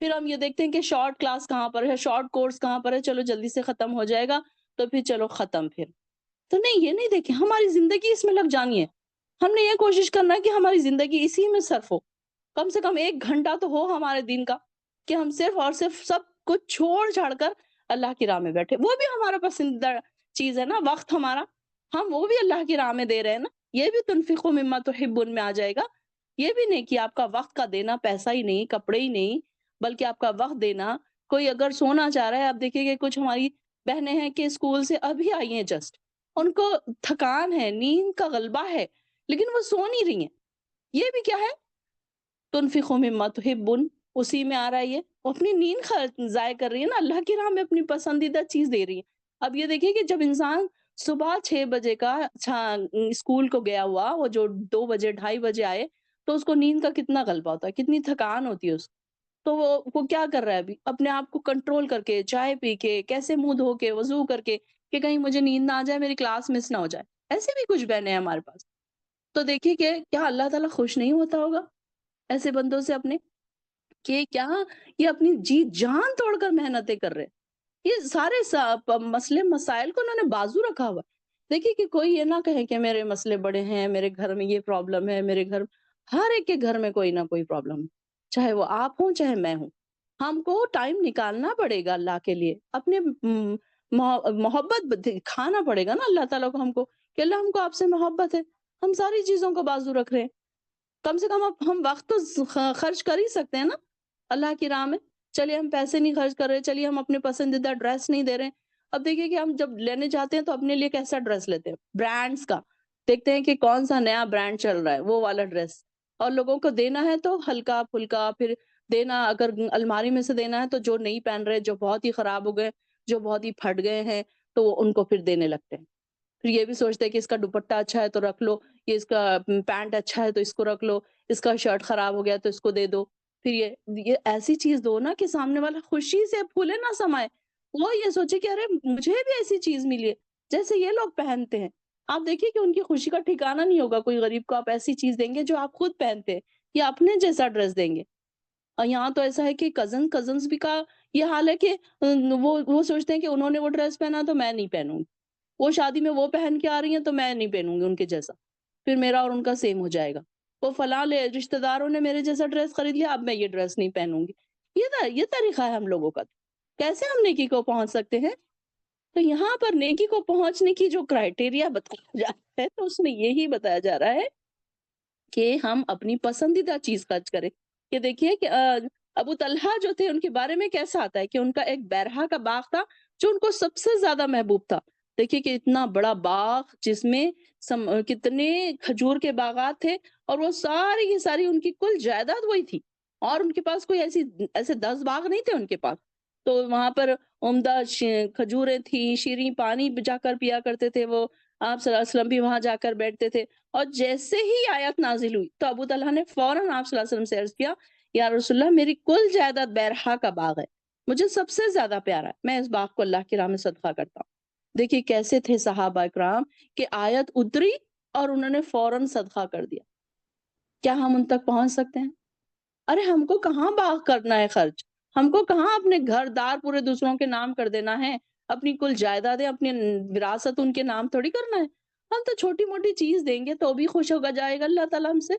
پھر ہم یہ دیکھتے ہیں کہ شارٹ کلاس کہاں پر ہے، شارٹ کورس کہاں پر ہے، چلو جلدی سے ختم ہو جائے گا تو پھر چلو ختم پھر۔ تو نہیں، یہ نہیں دیکھیں، ہماری زندگی اس میں لگ جانی ہے۔ ہم نے یہ کوشش کرنا ہے کہ ہماری زندگی اسی میں صرف ہو، کم سے کم 1 گھنٹہ تو ہو ہمارے دن کا کہ ہم صرف اور صرف سب کچھ چھوڑ چھاڑ کر اللہ کی راہ میں بیٹھے۔ وہ بھی ہمارا پسندیدہ چیز ہے نا، وقت ہمارا، ہم وہ بھی اللہ کی راہ میں دے رہے ہیں نا، یہ بھی تنفقوا مما تحبون میں آ جائے گا۔ یہ بھی نہیں کہ آپ کا وقت کا دینا، پیسہ ہی نہیں، کپڑے ہی نہیں، بلکہ آپ کا وقت دینا۔ کوئی اگر سونا چاہ رہا ہے، آپ دیکھیں گے کچھ ہماری بہنیں ہیں کہ اسکول سے ابھی آئی ہیں جسٹ، ان کو تھکان ہے، نیند کا غلبہ ہے، لیکن وہ سو نہیں رہی ہیں۔ یہ بھی کیا ہے؟ تنفقوا مما تحبون، اسی میں آ رہا ہے یہ، وہ اپنی نیند ضائع کر رہی ہے نا، اللہ کی راہ میں اپنی پسندیدہ چیز دے رہی ہے۔ اب یہ دیکھیے کہ جب انسان صبح 6 بجے کا اسکول کو گیا ہوا، وہ جو 2 بجے 2:30 بجے آئے، تو اس کو نیند کا کتنا غلبہ ہوتا ہے، کتنی تھکان ہوتی ہے اس کو۔ تو وہ کیا کر رہا ہے ابھی؟ اپنے آپ کو کنٹرول کر کے، چائے پی کے، کیسے منہ دھو کے، وضو کر کے، کہ کہیں مجھے نیند نہ آ جائے، میری کلاس مس نہ ہو جائے۔ ایسے بھی کچھ بہنیں ہیں ہمارے پاس۔ تو دیکھیے کہ کیا اللہ تعالیٰ خوش نہیں ہوتا ہوگا ایسے بندوں سے اپنے، کہ کیا یہ اپنی جی جان توڑ کر محنتیں کر رہے ہیں۔ یہ سارے مسئلے مسائل کو انہوں نے بازو رکھا ہوا ہے۔ دیکھیے کہ کوئی یہ نہ کہے کہ میرے مسئلے بڑے ہیں، میرے گھر میں یہ پرابلم ہے، میرے گھر، ہر ایک کے گھر میں کوئی نہ کوئی پرابلم ہے، چاہے وہ آپ ہوں چاہے میں ہوں۔ ہم کو ٹائم نکالنا پڑے گا اللہ کے لیے، اپنے محبت دکھانا پڑے گا نا اللہ تعالیٰ کو، ہم کو کہ اللہ ہم کو آپ سے محبت ہے، ہم ساری چیزوں کو بازو رکھ رہے ہیں۔ کم سے کم اب ہم وقت تو خرچ کر ہی سکتے ہیں نا اللہ کی راہ میں۔ چلیے ہم پیسے نہیں خرچ کر رہے، چلیے ہم اپنے پسندیدہ ڈریس نہیں دے رہے ہیں۔ اب دیکھیے کہ ہم جب لینے جاتے ہیں تو اپنے لیے کیسا ڈریس لیتے ہیں، برانڈز کا دیکھتے ہیں کہ کون سا نیا برانڈ چل رہا ہے، وہ والا ڈریس، اور لوگوں کو دینا ہے تو ہلکا پھلکا، پھر دینا اگر الماری میں سے دینا ہے تو جو نہیں پہن رہے، جو بہت ہی خراب ہو گئے، جو بہت ہی پھٹ گئے ہیں، تو وہ ان کو پھر دینے لگتے ہیں۔ پھر یہ بھی سوچتے ہیں کہ اس کا دوپٹہ اچھا ہے تو رکھ لو، یہ اس کا پینٹ اچھا ہے تو اس کو رکھ لو، اس کا شرٹ خراب ہو گیا تو اس کو دے دو۔ پھر یہ ایسی چیز دو نا کہ سامنے والا خوشی سے پھولے نہ سمائے، وہ یہ سوچے کہ ارے مجھے بھی ایسی چیز ملی ہے جیسے یہ لوگ پہنتے ہیں۔ آپ دیکھیے کہ ان کی خوشی کا ٹھکانہ نہیں ہوگا، کوئی غریب کو آپ ایسی چیز دیں گے جو آپ خود پہنتے ہیں، یا اپنے جیسا ڈریس دیں گے۔ اور یہاں تو ایسا ہے کہ کزنز بھی کا یہ حال ہے کہ وہ سوچتے ہیں کہ انہوں نے وہ ڈریس پہنا تو میں نہیں پہنوں گی، وہ شادی میں وہ پہن کے آ رہی ہیں تو میں نہیں پہنوں گی ان کے جیسا، پھر میرا اور ان کا سیم ہو جائے گا۔ وہ فلاں رشتہ داروں نے میرے جیسا ڈریس خرید لیا، اب میں یہ ڈریس نہیں پہنوں گی۔ یہ طریقہ ہے ہم لوگوں کا۔ کیسے ہم نیکی کو پہنچ سکتے ہیں؟ تو یہاں پر نیکی کو پہنچنے کی جو کرائٹیریا بتایا جا رہا ہے، تو اس میں یہی بتایا جا رہا ہے کہ ہم اپنی پسندیدہ چیز خرچ کریں۔ کہ دیکھیے کہ ابو طلحہ جو تھے ان کے بارے میں کیسا آتا ہے کہ ان کا ایک بیرہا کا باغ تھا جو ان کو سب سے زیادہ محبوب تھا۔ دیکھیے کہ اتنا بڑا باغ جس میں کتنے کھجور کے باغات تھے، اور وہ ساری کی ساری ان کی کل جائیداد وہی تھی، اور ان کے پاس کوئی ایسے 10 باغ نہیں تھے ان کے پاس۔ تو وہاں پر عمدہ کھجوریں تھیں، شیریں پانی جا کر پیا کرتے تھے وہ، آپ صلی اللہ علیہ وسلم بھی وہاں جا کر بیٹھتے تھے۔ اور جیسے ہی آیت نازل ہوئی تو ابو طلحہ نے فوراً آپ صلی اللہ علیہ وسلم سے عرض کیا، یا رسول اللہ میری کل جائیداد بیرہا کا باغ ہے، مجھے سب سے زیادہ پیارا ہے، میں اس باغ کو اللہ کی راہ میں صدقہ کرتا ہوں۔ دیکھیے کیسے تھے صحابہ اکرام کہ آیت اتری اور انہوں نے فوراً صدقہ کر دیا۔ کیا ہم ان تک پہنچ سکتے ہیں؟ ارے ہم کو کہاں باغ کرنا ہے خرچ، ہم کو کہاں اپنے گھر دار پورے دوسروں کے نام کر دینا ہے، اپنی کل جائیدادیں، اپنی وراثت ان کے نام تھوڑی کرنا ہے۔ ہم تو چھوٹی موٹی چیز دیں گے تو بھی خوش ہوگا جائے گا اللہ تعالیٰ ہم سے۔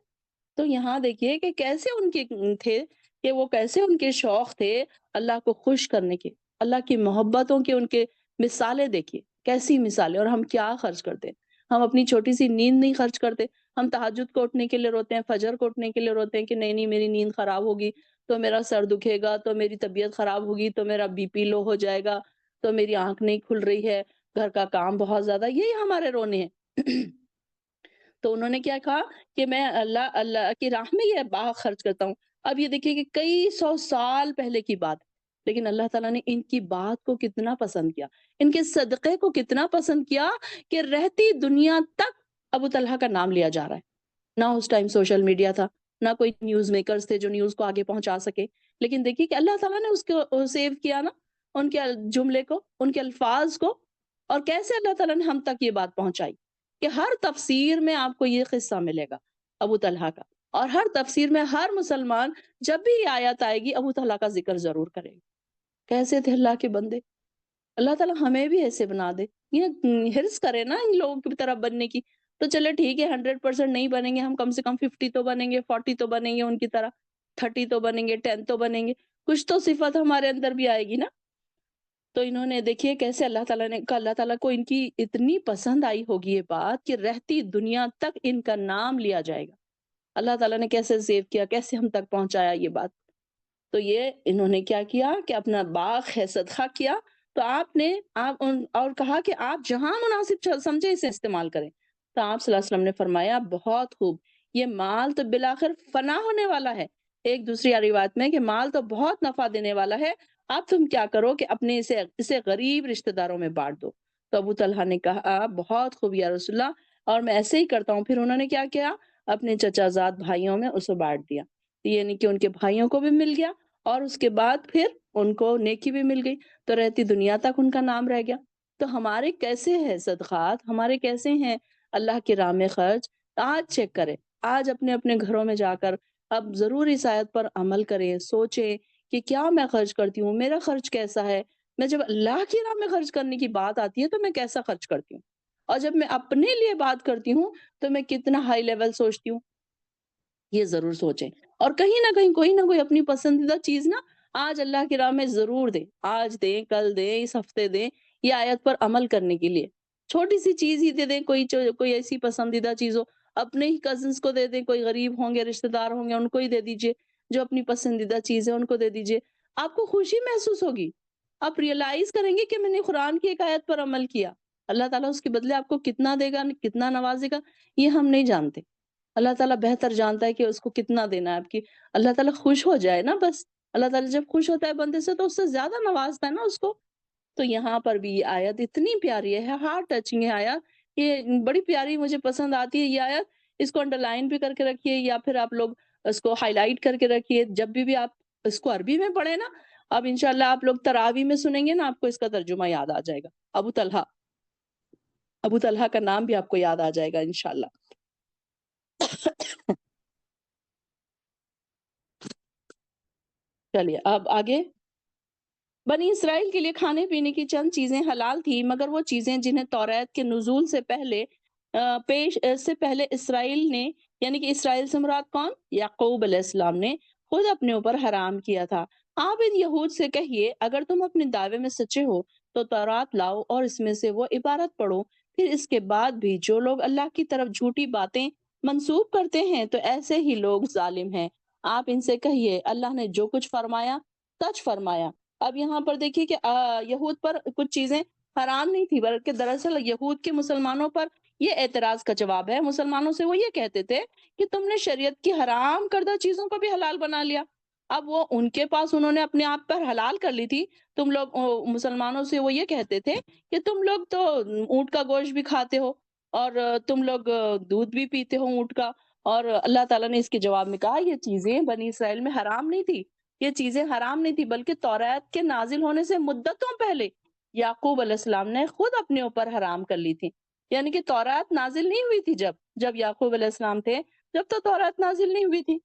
تو یہاں دیکھیے کہ کیسے ان کے تھے، کہ وہ کیسے ان کے شوق تھے اللہ کو خوش کرنے کے، اللہ کی محبتوں کے، ان کے مثالیں دیکھیے کیسی مثالیں، اور ہم کیا خرچ کرتے ہیں؟ ہم اپنی چھوٹی سی نیند نہیں خرچ کرتے، ہم تہجد کو اٹھنے کے لیے روتے ہیں، فجر کو اٹھنے کے لیے روتے ہیں کہ نہیں نہیں میری نیند خراب ہوگی تو میرا سر دکھے گا، تو میری طبیعت خراب ہوگی، تو میرا بی پی لو ہو جائے گا، تو میری آنکھ نہیں کھل رہی ہے، گھر کا کام بہت زیادہ، یہی ہمارے رونے ہیں۔ تو انہوں نے کیا کہا کہ میں اللہ کی راہ میں یہ باغ خرچ کرتا ہوں۔ اب یہ دیکھیے کہ کئی 100 سال پہلے کی بات، لیکن اللہ تعالیٰ نے ان کی بات کو کتنا پسند کیا، ان کے صدقے کو کتنا پسند کیا، کہ رہتی دنیا تک ابو طلحہ کا نام لیا جا رہا ہے۔ نہ اس ٹائم سوشل میڈیا تھا، نہ کوئی نیوز میکرز تھے جو نیوز کو آگے پہنچا سکے، لیکن دیکھیے کہ اللہ تعالیٰ نے اس کو سیو کیا نا، ان کے جملے کو، ان کے الفاظ کو، اور کیسے اللہ تعالیٰ نے ہم تک یہ بات پہنچائی، کہ ہر تفسیر میں آپ کو یہ قصہ ملے گا ابو طلحہ کا، اور ہر تفسیر میں ہر مسلمان جب بھی یہ آیت آئے گی ابو طلحہ کا ذکر ضرور کرے گا۔ کیسے تھے اللہ کے بندے، اللہ تعالیٰ ہمیں بھی ایسے بنا دے، یہ حرص کرے نا ان لوگوں کی طرف بننے کی، تو چلے ٹھیک ہے 100% نہیں بنیں گے، ہم کم سے کم 50 تو بنیں گے، 40 تو بنیں گے ان کی طرح، 30 تو بنیں گے، 10 تو بنیں گے، کچھ تو صفت ہمارے اندر بھی آئے گی نا۔ تو انہوں نے دیکھیے کیسے اللہ تعالیٰ کو ان کی اتنی پسند آئی ہوگی یہ بات کہ رہتی دنیا تک ان کا نام لیا جائے گا۔ اللہ تعالیٰ نے کیسے سیو کیا، کیسے ہم تک پہنچایا یہ بات۔ تو یہ انہوں نے کیا کیا کہ اپنا باغ ہے صدقہ کیا، تو اور کہا کہ آپ جہاں مناسب سمجھے اسے استعمال کریں۔ تو آپ صلی اللہ علیہ وسلم نے فرمایا بہت خوب، یہ مال تو بالآخر فنا ہونے والا ہے۔ ایک دوسری روایت میں کہ مال تو بہت نفع دینے والا ہے، اب تم کیا کرو کہ اپنے اسے غریب رشتہ داروں میں بانٹ دو۔ تو ابو طلحہ نے کہا بہت خوب یا رسول اللہ، اور میں ایسے ہی کرتا ہوں۔ پھر انہوں نے کیا کیا، اپنے چچا زاد بھائیوں میں اسے بانٹ دیا، یعنی کہ ان کے بھائیوں کو بھی مل گیا اور اس کے بعد پھر ان کو نیکی بھی مل گئی، تو رہتی دنیا تک ان کا نام رہ گیا۔ تو ہمارے کیسے ہیں صدقات، ہمارے کیسے ہیں اللہ کی راہ میں خرچ، آج چیک کریں، آج اپنے اپنے گھروں میں جا کر اب ضرور اس آیت پر عمل کریں، سوچیں کہ کیا میں خرچ کرتی ہوں، میرا خرچ کیسا ہے، میں جب اللہ کی راہ میں خرچ کرنے کی بات آتی ہے تو میں کیسا خرچ کرتی ہوں، اور جب میں اپنے لیے بات کرتی ہوں تو میں کتنا ہائی لیول سوچتی ہوں، یہ ضرور سوچیں۔ اور کہیں نہ کہیں کوئی نہ کوئی اپنی پسندیدہ چیز نا آج اللہ کی راہ میں ضرور دیں، آج دیں، کل دیں، اس ہفتے دیں، یہ آیت پر عمل کرنے کے لیے۔ چھوٹی سی چیز ہی دے دیں، کوئی ایسی پسندیدہ چیز ہو، اپنے ہی کزنس کو دے دیں، کوئی غریب ہوں گے، رشتہ دار ہوں گے، ان کو ہی دے دیجئے، جو اپنی پسندیدہ چیز ہے ان کو دے دیجئے، آپ کو خوشی محسوس ہوگی، آپ ریئلائز کریں گے کہ میں نے قرآن کی ایک آیت پر عمل کیا۔ اللہ تعالیٰ اس کے بدلے آپ کو کتنا دے گا، کتنا نوازے گا، یہ ہم نہیں جانتے۔ اللہ تعالیٰ بہتر جانتا ہے کہ اس کو کتنا دینا ہے آپ کی، اللہ تعالیٰ خوش ہو جائے نا بس، اللہ تعالیٰ جب خوش ہوتا ہے بندے سے تو اس سے زیادہ نوازتا ہے نا اس کو۔ تو یہاں پر بھی یہ آیت اتنی پیاری ہے، ہارٹ ٹچنگ ہے آیت، یہ بڑی پیاری مجھے پسند آتی ہے یہ آیت، اس کو انڈر لائن بھی کر کے رکھیے یا پھر آپ لوگ اس کو ہائی لائٹ کر کے رکھیے، جب بھی آپ اس کو عربی میں پڑھیں نا، اب انشاءاللہ آپ لوگ تراویح میں سنیں گے نا آپ کو اس کا ترجمہ یاد آ جائے گا، ابو طلحہ، ابو طلحہ کا نام بھی آپ کو یاد آ جائے گا انشاءاللہ۔ چلیے اب آگے، بنی اسرائیل کے لیے کھانے پینے کی چند چیزیں حلال تھی، مگر وہ چیزیں جنہیں توریت کے نزول سے پہلے اسرائیل نے، یعنی کہ اسرائیل سے مراد کون، یعقوب علیہ السلام نے خود اپنے اوپر حرام کیا تھا۔ آپ ان یہود سے کہیے اگر تم اپنے دعوے میں سچے ہو تو تورات لاؤ اور اس میں سے وہ عبارت پڑھو، پھر اس کے بعد بھی جو لوگ اللہ کی طرف جھوٹی باتیں منسوب کرتے ہیں تو ایسے ہی لوگ ظالم ہیں۔ آپ ان سے کہیے اللہ نے جو کچھ فرمایا سچ فرمایا۔ اب یہاں پر دیکھیے کہ یہود پر کچھ چیزیں حرام نہیں تھی، بلکہ دراصل یہود کے مسلمانوں پر یہ اعتراض کا جواب ہے۔ مسلمانوں سے وہ یہ کہتے تھے کہ تم نے شریعت کی حرام کردہ چیزوں کو بھی حلال بنا لیا۔ اب وہ ان کے پاس انہوں نے اپنے آپ پر حلال کر لی تھی، تم لوگ مسلمانوں سے وہ یہ کہتے تھے کہ تم لوگ تو اونٹ کا گوشت بھی کھاتے ہو اور تم لوگ دودھ بھی پیتے ہو اونٹ کا، اور اللہ تعالیٰ نے اس کے جواب میں کہا یہ چیزیں بنی اسرائیل میں حرام نہیں تھی، یہ چیزیں حرام نہیں تھی، بلکہ توریت کے نازل ہونے سے مدتوں پہلے یعقوب علیہ السلام نے خود اپنے اوپر حرام کر لی تھی۔ یعنی کہ توریت نازل نہیں ہوئی تھی جب یعقوب علیہ السلام تھے، جب تو توریت نازل نہیں ہوئی تھی۔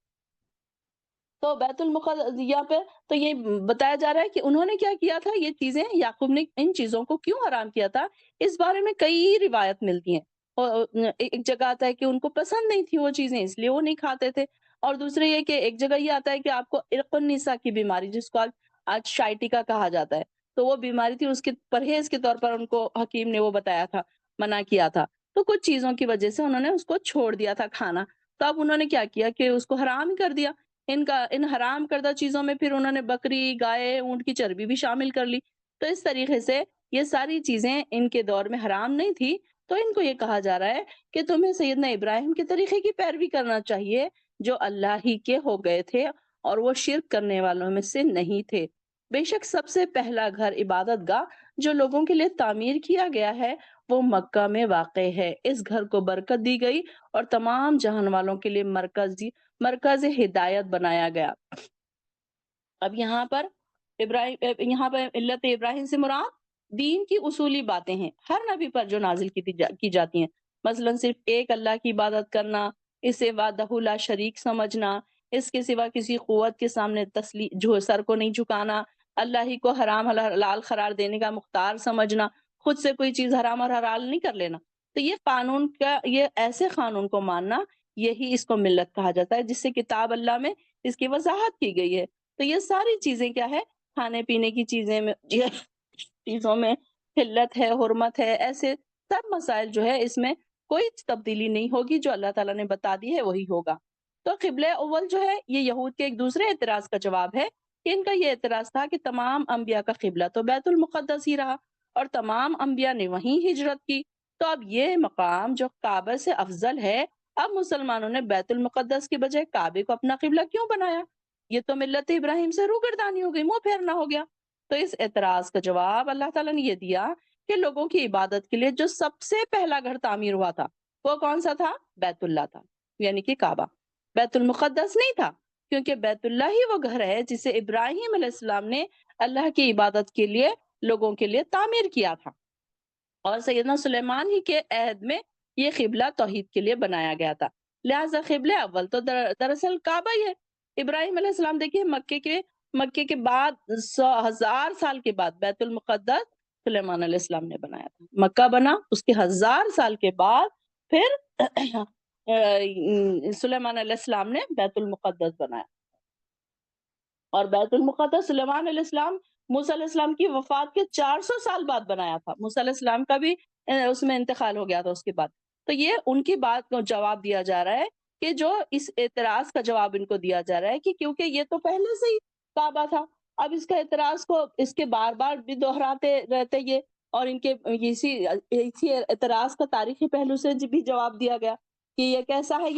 تو بیت المقدس یہاں پہ تو یہ بتایا جا رہا ہے کہ انہوں نے کیا کیا تھا، یہ چیزیں یعقوب نے ان چیزوں کو کیوں حرام کیا تھا، اس بارے میں کئی روایت ملتی ہیں۔ اور ایک جگہ آتا ہے کہ ان کو پسند نہیں تھی وہ چیزیں اس لیے وہ نہیں کھاتے تھے، اور دوسرے یہ کہ ایک جگہ یہ آتا ہے کہ آپ کو عرق النساء کی بیماری، جس کو آج شائٹکا کہا جاتا ہے، تو وہ بیماری تھی، اس کے پرہیز کے طور پر ان کو حکیم نے وہ بتایا تھا، منع کیا تھا، تو کچھ چیزوں کی وجہ سے انہوں نے اس کو چھوڑ دیا تھا کھانا۔ تو اب انہوں نے کیا کیا کہ اس کو حرام ہی کر دیا۔ ان حرام کردہ چیزوں میں پھر انہوں نے بکری، گائے، اونٹ کی چربی بھی شامل کر لی۔ تو اس طریقے سے یہ ساری چیزیں ان کے دور میں حرام نہیں تھی، تو ان کو یہ کہا جا رہا ہے کہ تمہیں سیدنا ابراہیم کے طریقے کی پیروی کرنا چاہیے جو اللہ ہی کے ہو گئے تھے اور وہ شرک کرنے والوں میں سے نہیں تھے۔ بے شک سب سے پہلا گھر عبادت گاہ جو لوگوں کے لیے تعمیر کیا گیا ہے وہ مکہ میں واقع ہے، اس گھر کو برکت دی گئی اور تمام جہان والوں کے لیے مرکز ہدایت بنایا گیا۔ اب یہاں پر ملت ابراہیم سے مراد دین کی اصولی باتیں ہیں، ہر نبی پر جو نازل کی جاتی ہیں، مثلا صرف ایک اللہ کی عبادت کرنا، اسے وحدہ لا شریک سمجھنا، اس کے سوا کسی قوت کے سامنے جو سر کو نہیں جھکانا، اللہ ہی کو حرام حلال قرار دینے کا مختار سمجھنا، خود سے کوئی چیز حرام اور حلال نہیں کر لینا۔ تو یہ قانون کا، یہ ایسے قانون کو ماننا، یہی اس کو ملت کہا جاتا ہے، جس سے کتاب اللہ میں اس کی وضاحت کی گئی ہے۔ تو یہ ساری چیزیں کیا ہے، کھانے پینے کی چیزیں میں چیزوں میں حلت ہے، حرمت ہے، ایسے سب مسائل جو ہے اس میں کوئی تبدیلی نہیں ہوگی، جو اللہ تعالیٰ نے بتا دی ہے وہی ہوگا۔ تو قبلہ اول جو ہے یہ یہود کے ایک دوسرے اعتراض کا جواب ہے کہ ان کا یہ اعتراض تھا کہ تمام انبیاء کا قبلہ تو بیت المقدس ہی رہا اور تمام انبیاء نے وہیں ہجرت کی، تو اب یہ مقام جو کعبہ سے افضل ہے، اب مسلمانوں نے بیت المقدس کے بجائے کعبے کو اپنا قبلہ کیوں بنایا؟ یہ تو ملت ابراہیم سے روگردانی ہو گئی، منہ پھیرنا ہو گیا۔ تو اس اعتراض کا جواب اللہ تعالیٰ نے یہ دیا کہ لوگوں کی عبادت کے لیے جو سب سے پہلا گھر تعمیر ہوا تھا وہ کون سا تھا؟ بیت اللہ تھا، یعنی کہ کعبہ۔ بیت المقدس نہیں تھا، کیونکہ بیت اللہ ہی وہ گھر ہے جسے ابراہیم علیہ السلام نے اللہ کی عبادت کے لیے لوگوں کے لیے تعمیر کیا تھا، اور سیدنا سلیمان ہی کے عہد میں یہ قبلہ توحید کے لیے بنایا گیا تھا۔ لہٰذا قبلہ اول تو دراصل کعبہ ہی ہے۔ ابراہیم علیہ السلام دیکھیے مکے کے بعد 1000 سال کے بعد بیت المقدس سلیمان علیہ السلام نے بنایا تھا۔ مکہ بنا، اس کے 1000 سال کے بعد پھر سلیمان علیہ السلام نے بیت المقدس بنایا، اور بیت المقدس سلیمان علیہ السلام موسیٰ علیہ السلام کی وفات کے 400 سال بعد بنایا تھا۔ موسیٰ علیہ السلام کا بھی اس میں انتقال ہو گیا تھا اس کے بعد۔ تو یہ ان کی بات کو جواب دیا جا رہا ہے کہ جو اس اعتراض کا جواب ان کو دیا جا رہا ہے کہ کیونکہ یہ تو پہلے سے ہی کعبہ تھا، اب اس کا اعتراض کو اس کے بار بار بھی دہراتے رہتے یہ، اور ان کے اسی اعتراض کا تاریخی پہلو سے بھی جواب دیا گیا کہ یہ کیسا ہے،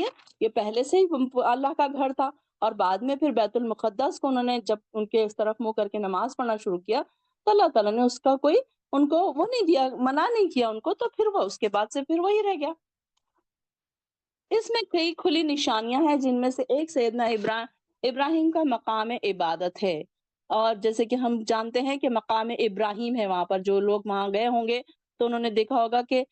یہ پہلے سے ہی اللہ کا گھر تھا، اور بعد میں پھر بیت المقدس کو انہوں نے جب ان کے اس طرف منہ کر کے نماز پڑھنا شروع کیا تو اللہ تعالیٰ نے اس کا کوئی ان کو وہ نہیں دیا، منع نہیں کیا ان کو، تو پھر وہ اس کے بعد سے پھر وہی رہ گیا۔ اس میں کئی کھلی نشانیاں ہیں، جن میں سے ایک سیدنا ابراہیم کا مقام عبادت ہے، اور جیسے کہ ہم جانتے ہیں کہ مقام ابراہیم ہے، وہاں پر جو لوگ وہاں گئے ہوں گے تو انہوں نے دیکھا ہوگا کہ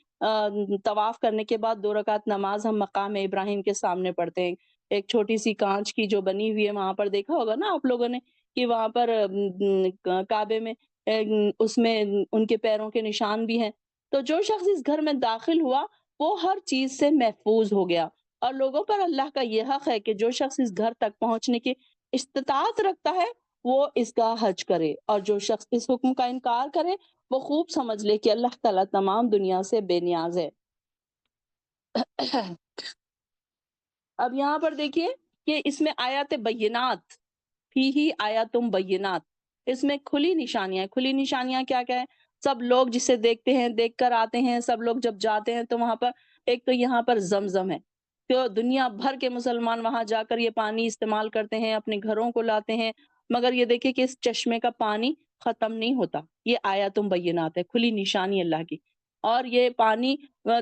طواف کرنے کے بعد 2 رکعت نماز ہم مقام ابراہیم کے سامنے پڑھتے ہیں۔ ایک چھوٹی سی کانچ کی جو بنی ہوئی ہے، وہاں پر دیکھا ہوگا نا آپ لوگوں نے کہ وہاں پر کعبے میں اس میں ان کے پیروں کے نشان بھی ہیں۔ تو جو شخص اس گھر میں داخل ہوا وہ ہر چیز سے محفوظ ہو گیا، اور لوگوں پر اللہ کا یہ حق ہے کہ جو شخص اس گھر تک پہنچنے کی استطاعت رکھتا ہے وہ اس کا حج کرے، اور جو شخص اس حکم کا انکار کرے وہ خوب سمجھ لے کہ اللہ تعالیٰ تمام دنیا سے بے نیاز ہے۔ اب یہاں پر دیکھیے کہ اس میں آیات بینات، فی ہی آیاتم بینات، اس میں کھلی نشانیاں کیا کیا ہے؟ سب لوگ جسے دیکھتے ہیں، دیکھ کر آتے ہیں، سب لوگ جب جاتے ہیں تو وہاں پر ایک تو یہاں پر زمزم ہے، تو دنیا بھر کے مسلمان وہاں جا کر یہ پانی استعمال کرتے ہیں، اپنے گھروں کو لاتے ہیں، مگر یہ دیکھیں کہ اس چشمے کا پانی ختم نہیں ہوتا۔ یہ آیاتم بینات ہے، کھلی نشانی اللہ کی۔ اور یہ پانی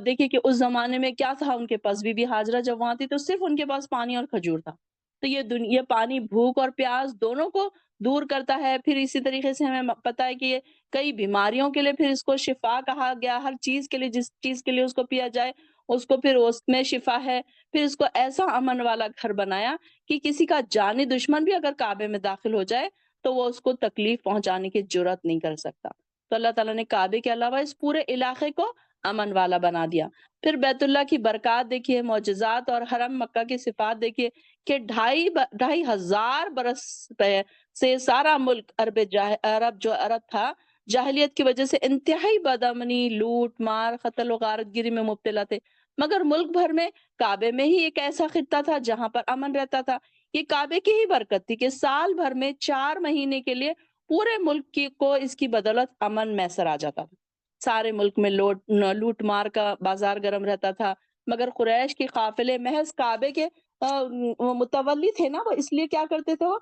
دیکھیے کہ اس زمانے میں کیا تھا ان کے پاس، بی بی ہاجرہ جب وہاں تھی تو صرف ان کے پاس پانی اور کھجور تھا۔ تو یہ پانی بھوک اور پیاس دونوں کو دور کرتا ہے۔ پھر اسی طریقے سے ہمیں پتہ ہے کہ یہ کئی بیماریوں کے لیے پھر اس کو شفا کہا گیا، ہر چیز کے لیے، جس چیز کے لیے اس کو پیا جائے اس کو پھر اس میں شفا ہے۔ پھر اس کو ایسا امن والا گھر بنایا کہ کسی کا جانی دشمن بھی اگر کعبے میں داخل ہو جائے تو وہ اس کو تکلیف پہنچانے کی جرات نہیں کر سکتا۔ تو اللہ تعالیٰ نے کعبے کے علاوہ اس پورے علاقے کو امن والا بنا دیا۔ پھر بیت اللہ کی برکات دیکھیے، معجزات، اور حرم مکہ کی صفات دیکھیے کہ 2500 برس سے سارا ملک عرب جو عرب تھا جاہلیت کی وجہ سے انتہائی بدامنی، لوٹ مار، قتل و غارت گری میں مبتلا تھے، مگر ملک بھر میں کعبے میں ہی ایک ایسا خطہ تھا جہاں پر امن رہتا تھا۔ یہ کعبے کی ہی برکت تھی کہ سال بھر میں 4 مہینے کے لیے پورے ملک کو اس کی بدولت امن میسر آ جاتا تھا۔ سارے ملک میں لوٹ مار کا بازار گرم رہتا تھا، مگر قریش کے قافلے محض کعبے کے متولی تھے نا، وہ اس لیے کیا کرتے تھے، وہ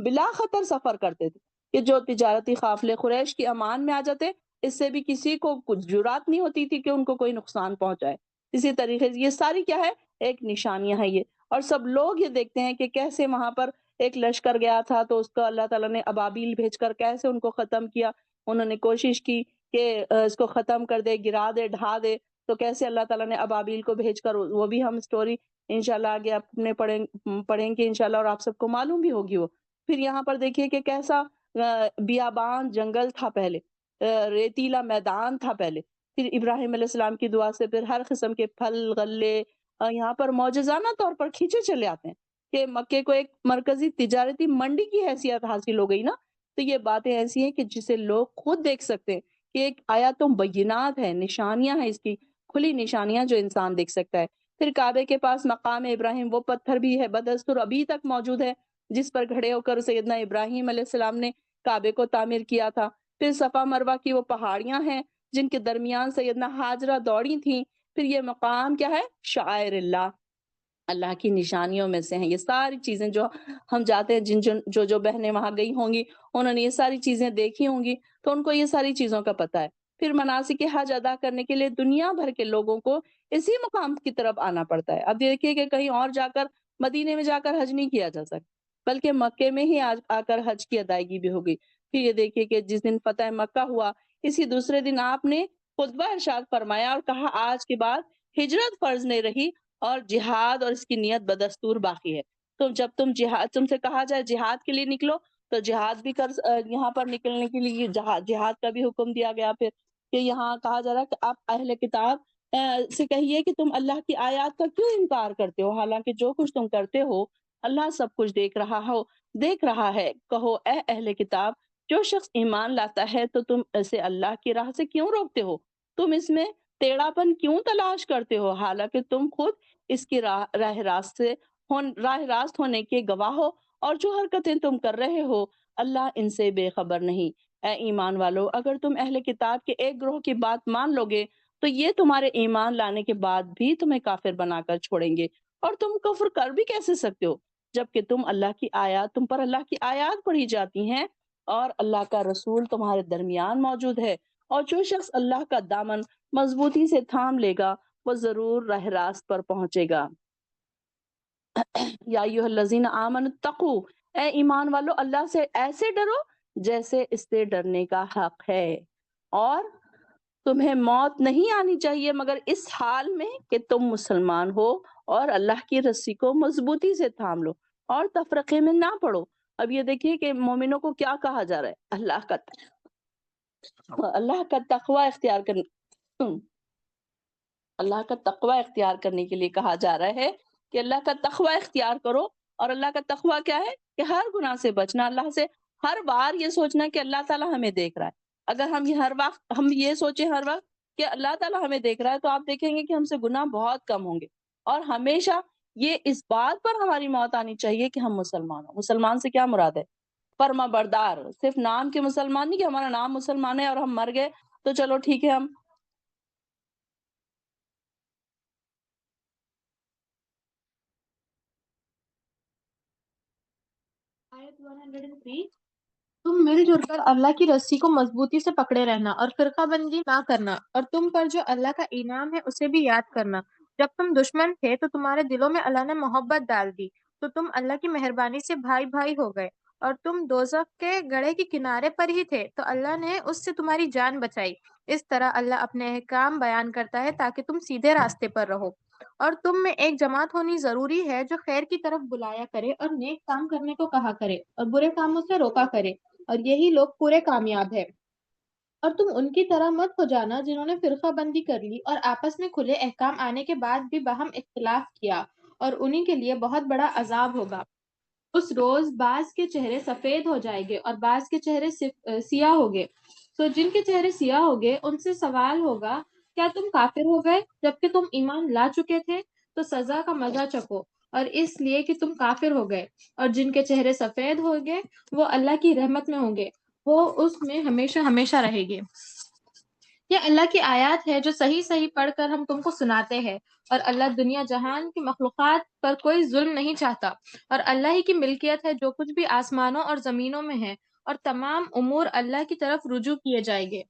بلا خطر سفر کرتے تھے کہ جو تجارتی قافلے قریش کی امان میں آ جاتے، اس سے بھی کسی کو کچھ جرات نہیں ہوتی تھی کہ ان کو کوئی نقصان پہنچائے۔ اسی طریقے سے یہ ساری کیا ہے، ایک نشانیاں ہیں یہ، اور سب لوگ یہ دیکھتے ہیں کہ کیسے وہاں پر ایک لشکر گیا تھا تو اس کو اللہ تعالیٰ نے ابابیل بھیج کر کیسے ان کو ختم کیا۔ انہوں نے کوشش کی کہ اس کو ختم کر دے، گرا دے، ڈھا دے، تو کیسے اللہ تعالیٰ نے ابابیل کو بھیج کر، وہ بھی ہم سٹوری انشاءاللہ آگے آپ نے پڑھیں گے انشاءاللہ، اور آپ سب کو معلوم بھی ہوگی وہ۔ پھر یہاں پر دیکھیے کہ کیسا بیابان جنگل تھا پہلے، ریتیلا میدان تھا پہلے، پھر ابراہیم علیہ السلام کی دعا سے پھر ہر قسم کے پھل غلے یہاں پر معجزانہ طور پر کھینچے چلے آتے ہیں کہ مکے کو ایک مرکزی تجارتی منڈی کی حیثیت حاصل ہو گئی نا۔ تو یہ باتیں ایسی ہیں کہ جسے لوگ خود دیکھ سکتے ہیں کہ ایک آیات و بینات ہے، نشانیاں ہیں، اس کی کھلی نشانیاں جو انسان دیکھ سکتا ہے۔ پھر کعبے کے پاس مقام ابراہیم، وہ پتھر بھی ہے بدستور ابھی تک موجود ہے جس پر کھڑے ہو کر سیدنا ابراہیم علیہ السلام نے کعبے کو تعمیر کیا تھا۔ پھر صفا مروہ کی وہ پہاڑیاں ہیں جن کے درمیان سیدنا ہاجرہ دوڑی تھیں۔ پھر یہ مقام کیا ہے؟ شعائر اللہ، اللہ کی نشانیوں میں سے ہیں۔ یہ ساری چیزیں جو ہم جاتے ہیں، جو بہنیں وہاں گئی ہوں گی انہوں نے یہ ساری چیزیں دیکھی ہوں گی تو ان کو یہ ساری چیزوں کا پتہ ہے۔ پھر مناسک حج ادا کرنے کے لیے دنیا بھر کے لوگوں کو اسی مقام کی طرف آنا پڑتا ہے۔ اب دیکھیے کہ کہیں اور جا کر مدینے میں جا کر حج نہیں کیا جا سکتا، بلکہ مکے میں ہی آ کر حج کی ادائیگی بھی ہوگی۔ پھر یہ دیکھیے کہ جس دن فتح مکہ ہوا، اسی دوسرے دن آپ نے خطبہ ارشاد فرمایا اور کہا آج کے بعد ہجرت فرض نہیں رہی اور جہاد اور اس کی نیت بدستور باقی ہے۔ تو جب تم سے کہا جائے جہاد کے لیے نکلو تو جہاد بھی یہاں پر نکلنے کے لیے جہاد کا بھی حکم دیا گیا۔ پھر کہ یہاں کہا جا رہا ہے کہ آپ اہل کتاب سے کہیے کہ تم اللہ کی آیات کا کیوں انکار کرتے ہو، حالانکہ جو کچھ تم کرتے ہو اللہ سب کچھ دیکھ رہا ہے۔ کہو اے اہل کتاب، جو شخص ایمان لاتا ہے تو تم اسے اللہ کی راہ سے کیوں روکتے ہو؟ تم اس میں ٹیڑھا پن کیوں تلاش کرتے ہو، حالانکہ تم خود اس کی راہ راست ہونے کے گواہ ہو، اور جو حرکتیں تم کر رہے ہو اللہ ان سے بے خبر نہیں۔ اے ایمان والو، اگر تم اہل کتاب کے ایک گروہ کی بات مان لو گے تو یہ تمہارے ایمان لانے کے بعد بھی تمہیں کافر بنا کر چھوڑیں گے، اور تم کفر کر بھی کیسے سکتے ہو جبکہ تم پر اللہ کی آیات پڑھی جاتی ہیں اور اللہ کا رسول تمہارے درمیان موجود ہے۔ اور جو شخص اللہ کا دامن مضبوطی سے تھام لے گا وہ ضرور راہ راست پر پہنچے گا۔ یا ایھا الذین آمنوا اتقوا، اے ایمان والو اللہ سے ایسے ڈرو جیسے اس سے ڈرنے کا حق ہے، اور تمہیں موت نہیں آنی چاہیے مگر اس حال میں کہ تم مسلمان ہو، اور اللہ کی رسی کو مضبوطی سے تھام لو اور تفرقے میں نہ پڑو۔ اب یہ دیکھیے کہ مومنوں کو کیا کہا جا رہا ہے، اللہ کا تقوی اختیار کرنا، اللہ کا تقوی اختیار کرنے کے لیے کہا جا رہا ہے کہ اللہ کا تقوی اختیار کرو۔ اور اللہ کا تقوی کیا ہے؟ کہ ہر گناہ سے بچنا، اللہ سے ہر بار یہ سوچنا کہ اللہ تعالیٰ ہمیں دیکھ رہا ہے۔ اگر ہم یہ سوچیں ہر وقت کہ اللہ تعالیٰ ہمیں دیکھ رہا ہے تو آپ دیکھیں گے کہ ہم سے گناہ بہت کم ہوں گے، اور ہمیشہ یہ اس بات پر ہماری موت آنی چاہیے کہ ہم مسلمان ہوں۔ مسلمان سے کیا مراد ہے؟ فرما بردار، صرف نام کے مسلمان نہیں کہ ہمارا نام مسلمان ہے اور ہم مر گئے تو چلو ٹھیک ہے ہم آیت 103، تم مل جل کر اللہ کی رسی کو مضبوطی سے پکڑے رہنا اور فرقہ بندی نہ کرنا، اور تم پر جو اللہ کا انعام ہے اسے بھی یاد کرنا۔ جب تم دشمن تھے تو تمہارے دلوں میں اللہ نے محبت ڈال دی، تو تم اللہ کی مہربانی سے بھائی بھائی ہو گئے، اور تم دوزخ کے گڑھے کے کنارے پر ہی تھے تو اللہ نے اس سے تمہاری جان بچائی۔ اس طرح اللہ اپنے احکام بیان کرتا ہے تاکہ تم سیدھے راستے پر رہو۔ اور تم میں ایک جماعت ہونی ضروری ہے جو خیر کی طرف بلایا کرے اور نیک کام کرنے کو کہا کرے اور برے کاموں سے روکا کرے، اور یہی لوگ پورے کامیاب ہے۔ اور تم ان کی طرح مت ہو جانا جنہوں نے فرقہ بندی کر لی اور آپس میں کھلے احکام آنے کے بعد بھی باہم اختلاف کیا، اور انہی کے لیے بہت بڑا عذاب ہوگا۔ اس روز بعض کے چہرے سفید ہو جائیں گے اور بعض کے چہرے سیاہ ہوگے، تو جن کے چہرے سیاہ ہوگے ان سے سوال ہوگا کیا تم کافر ہو گئے جبکہ تم ایمان لا چکے تھے؟ تو سزا کا مزہ چکھو، اور اس لیے کہ تم کافر ہو گئے۔ اور جن کے چہرے سفید ہوگے وہ اللہ کی رحمت میں ہوں گے، وہ اس میں ہمیشہ ہمیشہ رہے گے۔ یہ اللہ کی آیات ہے جو صحیح صحیح پڑھ کر ہم تم کو سناتے ہیں، اور اللہ دنیا جہان کی مخلوقات پر کوئی ظلم نہیں چاہتا، اور اللہ ہی کی ملکیت ہے جو کچھ بھی آسمانوں اور زمینوں میں ہے، اور تمام امور اللہ کی طرف رجوع کیے جائیں گے۔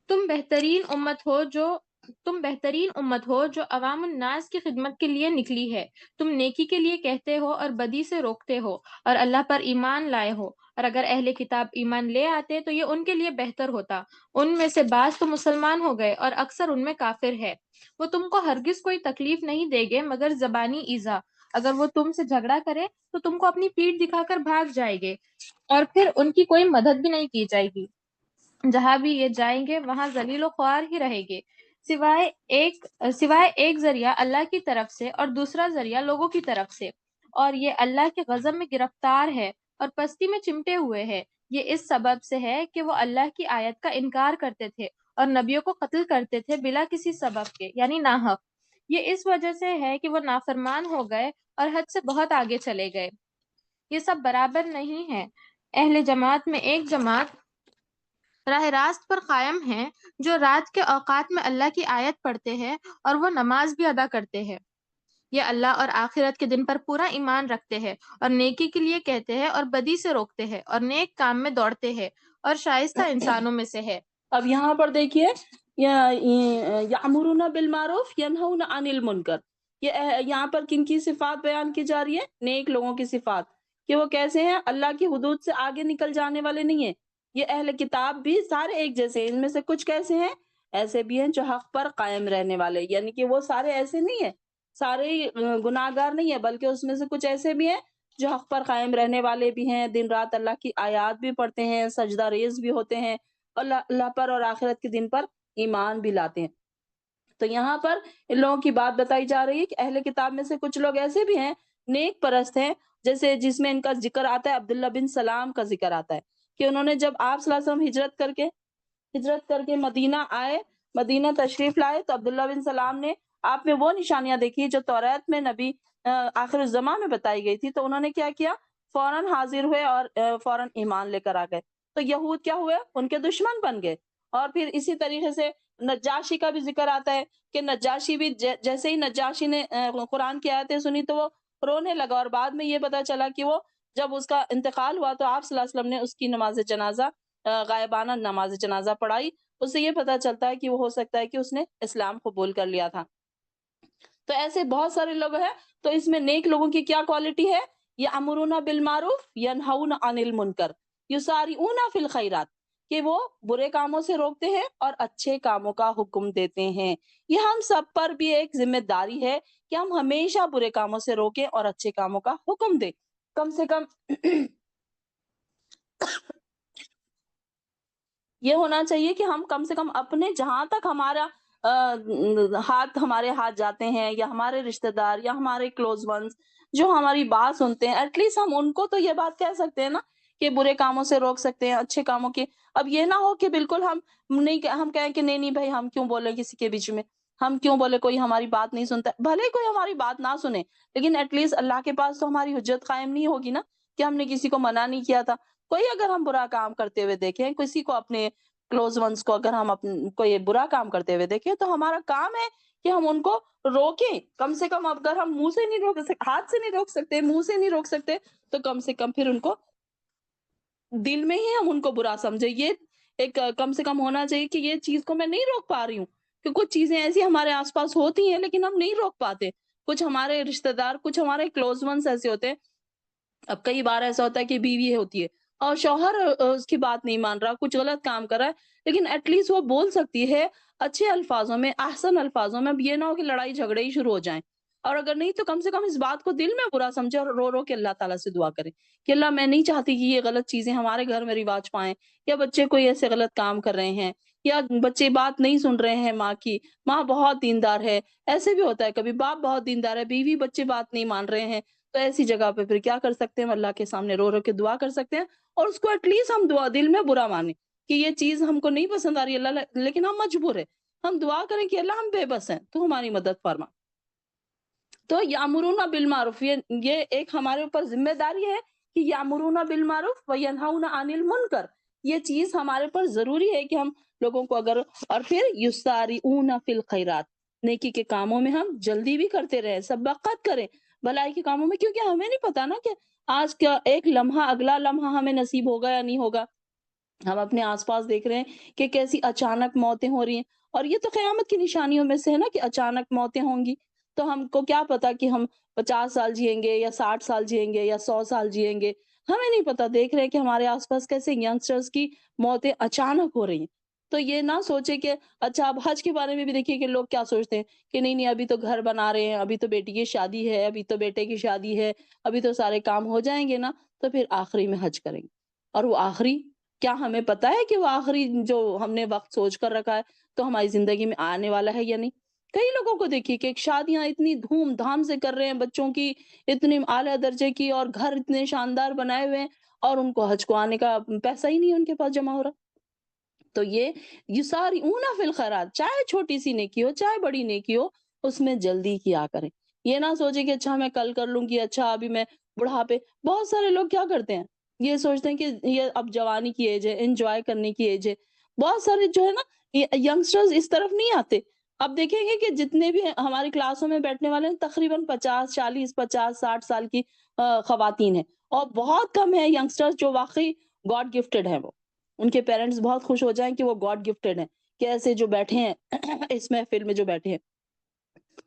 تم بہترین امت ہو جو تم بہترین امت ہو جو عوام الناس کی خدمت کے لیے نکلی ہے۔ تم نیکی کے لیے کہتے ہو اور بدی سے روکتے ہو اور اللہ پر ایمان لائے ہو، اور اگر اہل کتاب ایمان لے آتے تو یہ ان کے لیے بہتر ہوتا۔ ان میں سے بعض تو مسلمان ہو گئے اور اکثر ان میں کافر ہے۔ وہ تم کو ہرگز کوئی تکلیف نہیں دے گے مگر زبانی ایذا۔ اگر وہ تم سے جھگڑا کرے تو تم کو اپنی پیٹھ دکھا کر بھاگ جائے گے اور پھر ان کی کوئی مدد بھی نہیں کی جائے گی۔ جہاں بھی یہ جائیں گے وہاں ذلیل و خوار ہی رہے گے، سوائے ایک ذریعہ اللہ کی طرف سے اور دوسرا ذریعہ لوگوں کی طرف سے، اور یہ اللہ کے غضب میں گرفتار ہے اور پستی میں چمٹے ہوئے ہے۔ یہ اس سبب سے ہے کہ وہ اللہ کی آیت کا انکار کرتے تھے اور نبیوں کو قتل کرتے تھے بلا کسی سبب کے، یعنی ناحق۔ یہ اس وجہ سے ہے کہ وہ نافرمان ہو گئے اور حد سے بہت آگے چلے گئے۔ یہ سب برابر نہیں ہے۔ اہل جماعت میں ایک جماعت راہ راست پر قائم ہیں، جو رات کے اوقات میں اللہ کی آیت پڑھتے ہیں اور وہ نماز بھی ادا کرتے ہیں۔ یہ اللہ اور آخرت کے دن پر پورا ایمان رکھتے ہیں اور نیکی کے لیے کہتے ہیں اور بدی سے روکتے ہیں اور نیک کام میں دوڑتے ہیں اور شائستہ انسانوں میں سے ہے۔ اب یہاں پر دیکھیے یامرون بالمعروف ینہون عن المنکر، یہاں پر کن کی صفات بیان کی جا رہی ہے؟ نیک لوگوں کی صفات، کہ وہ کیسے ہیں؟ اللہ کی حدود سے آگے نکل جانے والے نہیں ہیں۔ یہ اہل کتاب بھی سارے ایک جیسے ہیں، ان میں سے کچھ کیسے ہیں؟ ایسے بھی ہیں جو حق پر قائم رہنے والے، یعنی کہ وہ سارے ایسے نہیں ہیں، سارے گناہگار نہیں ہیں، بلکہ اس میں سے کچھ ایسے بھی ہیں جو حق پر قائم رہنے والے بھی ہیں، دن رات اللہ کی آیات بھی پڑھتے ہیں، سجدہ ریز بھی ہوتے ہیں، اللہ پر اور آخرت کے دن پر ایمان بھی لاتے ہیں۔ تو یہاں پر ان لوگوں کی بات بتائی جا رہی ہے کہ اہل کتاب میں سے کچھ لوگ ایسے بھی ہیں، نیک پرست ہیں، جیسے جس میں ان کا ذکر آتا ہے، عبداللہ بن سلام کا ذکر آتا ہے کہ انہوں نے جب آپ صلی اللہ علیہ وسلم ہجرت کر کے مدینہ آئے، مدینہ تشریف لائے، تو عبداللہ بن سلام نے آپ میں وہ نشانیاں دیکھی جو توریت میں نبی آخر الزمان میں بتائی گئی تھی، تو انہوں نے کیا کیا؟ فوراً حاضر ہوئے اور فوراً ایمان لے کر آ گئے۔ تو یہود کیا ہوئے؟ ان کے دشمن بن گئے۔ اور پھر اسی طریقے سے نجاشی کا بھی ذکر آتا ہے کہ نجاشی بھی جیسے ہی نجاشی نے قرآن کی آیتیں سنی تو وہ رونے لگا، اور بعد میں یہ پتا چلا کہ وہ جب اس کا انتقال ہوا تو آپ صلی اللہ علیہ وسلم نے اس کی نماز جنازہ غائبانہ نماز جنازہ پڑھائی۔ اس سے یہ پتا چلتا ہے کہ وہ ہو سکتا ہے کہ اس نے اسلام قبول کر لیا تھا۔ تو ایسے بہت سارے لوگ ہیں۔ تو اس میں نیک لوگوں کی کیا کوالٹی ہے؟ یامرون بالمعروف ینہون عن المنکر یسارعون فی الخیرات، کہ وہ برے کاموں سے روکتے ہیں اور اچھے کاموں کا حکم دیتے ہیں۔ یہ ہم سب پر بھی ایک ذمہ داری ہے کہ ہم ہمیشہ برے کاموں سے روکیں اور اچھے کاموں کا حکم دیں۔ کم سے کم یہ ہونا چاہیے کہ ہم کم سے کم اپنے جہاں تک ہمارا ہمارے ہاتھ جاتے ہیں، یا ہمارے رشتہ دار یا ہمارے کلوز ونز جو ہماری بات سنتے ہیں، ایٹ لیسٹ ہم ان کو تو یہ بات کہہ سکتے ہیں نا کہ برے کاموں سے روک سکتے ہیں، اچھے کاموں کے۔ اب یہ نہ ہو کہ بالکل ہم کہیں کہ نہیں بھائی ہم کیوں بولے کسی کے بیچ میں، ہم کیوں بولے کوئی ہماری بات نہیں سنتا، بھلے کوئی ہماری بات نہ سنے لیکن ایٹ لیسٹ اللہ کے پاس تو ہماری حجت قائم نہیں ہوگی نا کہ ہم نے کسی کو منع نہیں کیا تھا۔ کوئی اگر ہم برا کام کرتے ہوئے دیکھیں، کسی کو اپنے کلوز ونس کو اگر ہم کوئی برا کام کرتے ہوئے دیکھیں، تو ہمارا کام ہے کہ ہم ان کو روکیں۔ کم سے کم اگر ہم منہ سے نہیں روک سکتے، ہاتھ سے نہیں روک سکتے، منہ سے نہیں روک سکتے، تو کم سے کم پھر ان کو دل میں ہی ہم ان کو برا سمجھے۔ یہ ایک کم سے کم ہونا چاہیے کہ یہ چیز کو میں نہیں روک پا رہی ہوں، کہ کچھ چیزیں ایسی ہمارے آس پاس ہوتی ہیں لیکن ہم نہیں روک پاتے۔ کچھ ہمارے رشتہ دار، کچھ ہمارے کلوز ونس ایسے ہوتے ہیں۔ اب کئی بار ایسا ہوتا ہے کہ بیوی ہوتی ہے اور شوہر اس کی بات نہیں مان رہا، کچھ غلط کام کر رہا ہے، لیکن ایٹ لیسٹ وہ بول سکتی ہے اچھے الفاظوں میں، احسن الفاظوں میں۔ اب یہ نہ ہو کہ لڑائی جھگڑے ہی شروع ہو جائیں، اور اگر نہیں تو کم سے کم اس بات کو دل میں برا سمجھے اور رو رو کے اللہ تعالیٰ سے دعا کرے کہ اللہ میں نہیں چاہتی کہ یہ غلط چیزیں ہمارے گھر میں رواج پائیں، یا بچے کوئی ایسے غلط کام کر رہے ہیں، یا بچے بات نہیں سن رہے ہیں ماں کی، ماں بہت دیندار ہے۔ ایسے بھی ہوتا ہے کبھی باپ بہت دیندار ہے، بیوی بچے بات نہیں مان رہے ہیں، تو ایسی جگہ پہ پھر کیا کر سکتے ہیں؟ ہم اللہ کے سامنے رو رو کے دعا کر سکتے ہیں، اور اس کو ایٹ لیسٹ ہم دعا دل میں برا مانیں کہ یہ چیز ہم کو نہیں پسند آ رہی اللہ، لیکن ہم مجبور ہیں، ہم دعا کریں کہ اللہ ہم بے بس ہیں تو ہماری مدد فرما۔ تو یامرون بالمعروف، یہ ایک ہمارے اوپر ذمہ داری ہے کہ یامرون بالمعروف و ینہون عن المنکر، یہ چیز ہمارے اوپر ضروری ہے کہ ہم لوگوں کو اور پھر یسارعون فی الخیرات، نیکی کے کاموں میں ہم جلدی بھی کرتے رہیں، سبقت کریں بھلائی کے کاموں میں، کیونکہ ہمیں نہیں پتا نا کہ آج کا ایک لمحہ اگلا لمحہ ہمیں نصیب ہوگا یا نہیں ہوگا۔ ہم اپنے آس پاس دیکھ رہے ہیں کہ کیسی اچانک موتیں ہو رہی ہیں، اور یہ تو قیامت کی نشانیوں میں سے ہے نا کہ اچانک موتیں ہوں گی۔ تو ہم کو کیا پتا کہ ہم 50 سال جئیں گے یا 60 سال جئیں گے یا 100 سال جئیں گے، ہمیں نہیں پتا۔ دیکھ رہے ہیں کہ ہمارے آس پاس کیسے ینگسٹرز کی موتیں اچانک ہو رہی ہیں۔ تو یہ نہ سوچے کہ اچھا، اب حج کے بارے میں بھی دیکھیے کہ لوگ کیا سوچتے ہیں کہ نہیں نہیں، ابھی تو گھر بنا رہے ہیں، ابھی تو بیٹی کی شادی ہے، ابھی تو بیٹے کی شادی ہے، ابھی تو سارے کام ہو جائیں گے نا، تو پھر آخری میں حج کریں گے۔ اور وہ آخری، کیا ہمیں پتا ہے کہ وہ آخری جو ہم نے وقت سوچ کر رکھا ہے تو ہماری زندگی میں آنے والا ہے یا نہیں؟ کئی لوگوں کو دیکھیے کہ شادیاں اتنی دھوم دھام سے کر رہے ہیں، بچوں کی اتنی اعلیٰ درجے کی، اور گھر اتنے شاندار بنائے ہوئے ہیں، اور ان کو حج کو آنے کا پیسہ ہی نہیں ان کے پاس جمع ہو رہا۔ تو یہ یسارعون فی الخیرات، چاہے چھوٹی سی نیکی ہو چاہے بڑی نیکی ہو، اس میں جلدی کیا کریں۔ یہ نہ سوچے کہ اچھا میں کل کر لوں گی، اچھا ابھی میں بڑھاپے۔ بہت سارے لوگ کیا کرتے ہیں، یہ سوچتے ہیں کہ یہ اب جوانی کی ایج ہے، انجوائے کرنے کی ایج ہے۔ بہت سارے جو ہے نا ینگسٹرز اس طرف نہیں آتے۔ اب دیکھیں گے کہ جتنے بھی ہماری کلاسوں میں بیٹھنے والے ہیں، تقریباً 50 40 50 60 سال کی خواتین ہیں، اور بہت کم ہے ینگسٹرز جو واقعی گاڈ گفٹڈ ہیں۔ وہ ان کے پیرنٹس بہت خوش ہو جائیں کہ وہ گاڈ گفٹڈ ہیں، کہ ایسے جو بیٹھے ہیں اس محفل میں جو بیٹھے ہیں۔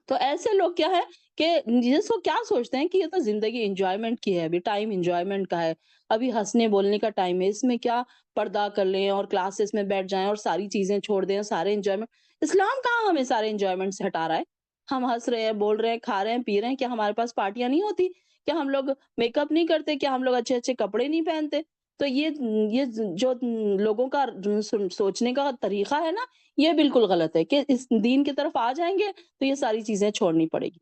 تو ایسے لوگ کیا ہے کہ جس کو کیا سوچتے ہیں کہ یہ تو زندگی انجوائمنٹ کی ہے، ابھی ٹائم انجوائمنٹ کا ہے، ابھی ہنسنے بولنے کا ٹائم ہے، اس میں کیا پردہ کر لیں اور کلاسز میں بیٹھ جائیں اور ساری چیزیں چھوڑ دیں، سارے انجوائمنٹ۔ اسلام کہاں ہمیں سارے انجوائمنٹ سے ہٹا رہا ہے؟ ہم ہنس رہے ہیں، بول رہے ہیں، کھا رہے ہیں، پی رہے ہیں، کیا ہمارے پاس پارٹیاں نہیں ہوتی؟ کیا ہم لوگ میک اپ نہیں کرتے؟ کیا ہم لوگ اچھے اچھے کپڑے نہیں پہنتے؟ تو یہ جو لوگوں کا سوچنے کا طریقہ ہے نا، یہ بالکل غلط ہے، کہ اس دین کی طرف آ جائیں گے تو یہ ساری چیزیں چھوڑنی پڑے گی۔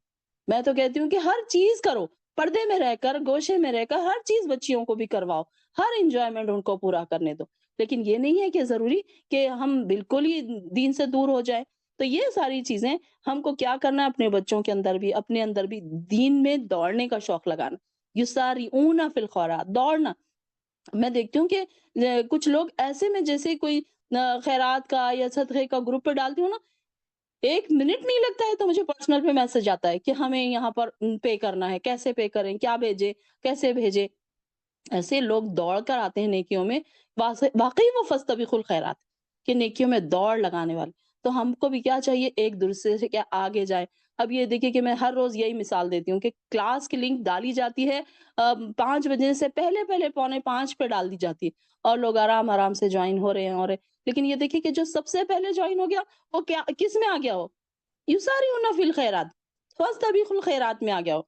میں تو کہتی ہوں کہ ہر چیز کرو، پردے میں رہ کر، گوشے میں رہ کر، ہر چیز بچیوں کو بھی کرواؤ، ہر انجوائمنٹ ان کو پورا کرنے دو۔ لیکن یہ نہیں ہے کہ ضروری کہ ہم بالکل ہی دین سے دور ہو جائیں۔ تو یہ ساری چیزیں ہم کو کیا کرنا ہے، اپنے بچوں کے اندر بھی، اپنے اندر بھی دین میں دوڑنے کا شوق لگانا۔ یسارعون فی الخیرات، دوڑنا۔ میں دیکھتی ہوں کہ کچھ لوگ ایسے میں جیسے کوئی خیرات کا یا صدقے کا گروپ پہ ڈالتی ہوں نا، 1 منٹ نہیں لگتا ہے تو مجھے پرسنل پہ میسج آتا ہے کہ ہمیں یہاں پر پے کرنا ہے، کیسے پے کریں، کیا بھیجے، کیسے بھیجے۔ ایسے لوگ دوڑ کر آتے ہیں نیکیوں میں، واقعی وہ فاستبقوا الخیرات، کہ نیکیوں میں دوڑ لگانے والے۔ تو ہم کو بھی کیا چاہیے، ایک دوسرے سے کیا آگے جائیں۔ اب یہ دیکھیے کہ میں ہر روز یہی مثال دیتی ہوں کہ کلاس کی لنک ڈالی جاتی ہے 5 بجے سے پہلے پہلے، 4:45 پہ ڈال دی جاتی ہے، اور لوگ آرام آرام سے جوائن ہو رہے ہیں، لیکن یہ دیکھیے کہ جو سب سے پہلے جوائن ہو گیا، وہ کیا کس میں آ گیا ہو؟ یسارعون فی الخیرات، فاستبقوا الخیرات میں آ گیا ہو۔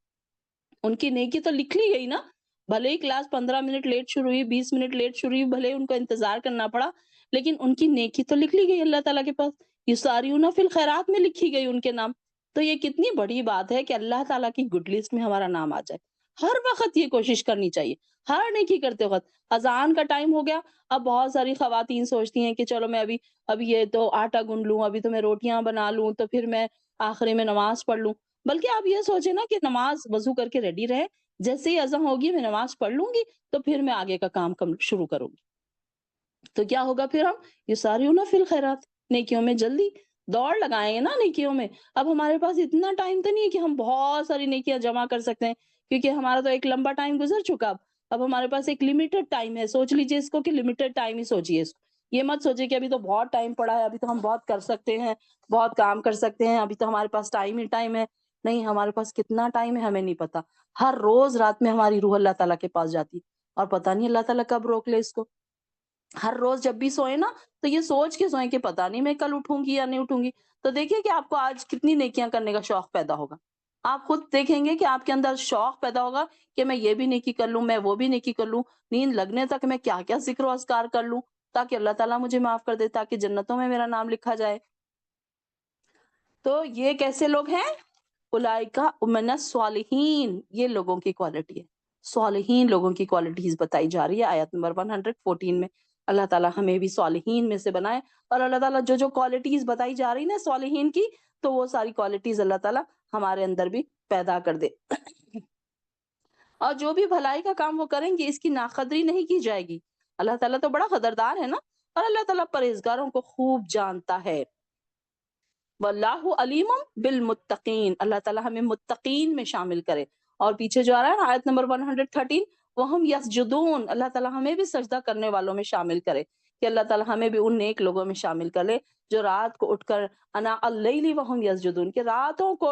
ان کی نیکی تو لکھ لی گئی نا، بھلے ہی کلاس 15 منٹ لیٹ شروع ہوئی، 20 منٹ لیٹ شروع ہوئی، بھلے ان کو انتظار کرنا پڑا، لیکن ان کی نیکی تو لکھ لی گئی اللہ تعالیٰ کے پاس، یسارعون فی الخیرات میں لکھی گئی ان کے نام۔ تو یہ کتنی بڑی بات ہے کہ اللہ تعالیٰ کی گڈ لسٹ میں ہمارا نام آ جائے۔ ہر وقت یہ کوشش کرنی چاہیے، ہر نیکی کرتے وقت۔ اذان کا ٹائم ہو گیا، اب بہت ساری خواتین سوچتی ہیں کہ چلو میں ابھی یہ تو آٹا گون لوں، ابھی تو میں روٹیاں بنا لوں، تو پھر میں آخری میں نماز پڑھ لوں۔ بلکہ آپ یہ سوچیں نا کہ نماز وضو کر کے ریڈی رہے، جیسے ہی اذان ہوگی میں نماز پڑھ لوں گی، تو پھر میں آگے کا کام شروع کروں گی۔ تو کیا ہوگا پھر؟ ہم یسارعون فی الخیرات، نیکیوں میں جلدی دوڑ لگائیں گے نا نیکیوں میں۔ اب ہمارے پاس اتنا ٹائم تو نہیں ہے کہ ہم بہت ساری نیکیاں جمع کر سکتے ہیں، کیونکہ ہمارا تو ایک لمبا ٹائم گزر چکا۔ اب ہمارے پاس ایک لمیٹڈ ٹائم ہے، سوچ لیجئے اس کو کہ لمیٹڈ ٹائم ہی سوچیے اس کو۔ یہ مت سوچے کہ ابھی تو بہت ٹائم پڑا ہے، ابھی تو ہم بہت کر سکتے ہیں، بہت کام کر سکتے ہیں، ابھی تو ہمارے پاس ٹائم ہی ٹائم ہے۔ نہیں، ہمارے پاس کتنا ٹائم ہے ہمیں نہیں پتا۔ ہر روز رات میں ہماری روح اللہ تعالیٰ کے پاس جاتی، اور پتہ نہیں اللہ تعالیٰ کب روک لے اس کو۔ ہر روز جب بھی سوئیں نا، تو یہ سوچ کے سوئیں کہ پتہ نہیں میں کل اٹھوں گی یا نہیں اٹھوں گی۔ تو دیکھیے کہ آپ کو آج کتنی نیکیاں کرنے کا شوق پیدا ہوگا۔ آپ خود دیکھیں گے کہ آپ کے اندر شوق پیدا ہوگا کہ میں یہ بھی نیکی کر لوں، میں وہ بھی نیکی کر لوں، نیند لگنے تک میں کیا کیا ذکر و اذکار کر لوں، تاکہ اللہ تعالیٰ مجھے معاف کر دے، تاکہ جنتوں میں میرا نام لکھا جائے۔ تو یہ کیسے لوگ ہیں؟ اولئکا من الصالحین، یہ لوگوں کی کوالٹی ہے۔ صالحین لوگوں کی کوالٹیز بتائی جا رہی ہے آیت نمبر 114 میں۔ اللہ تعالیٰ ہمیں بھی صالحین میں سے بنائے، اور اللہ تعالیٰ جو کوالٹیز بتائی جا رہی نا صالحین کی، تو وہ ساری کوالٹیز اللہ تعالیٰ ہمارے اندر بھی پیدا کر دے۔ اور جو بھی بھلائی کا کام وہ کریں گے، اس کی ناقدری نہیں کی جائے گی۔ اللہ تعالیٰ تو بڑا قدردان ہے نا، اور اللہ تعالیٰ پرہیزگاروں کو خوب جانتا ہے۔ واللہ علیم بالمتقین، اللہ تعالیٰ ہمیں متقین میں شامل کرے۔ اور پیچھے جو آ رہا ہے نا آیت نمبر 113، وہم یسجدون، اللہ تعالیٰ ہمیں بھی سجدہ کرنے والوں میں شامل کرے، کہ اللہ تعالیٰ ہمیں بھی ان نیک لوگوں میں شامل کر لے جو رات کو اٹھ کر انا اللیل وہم یسجدون، کہ راتوں کو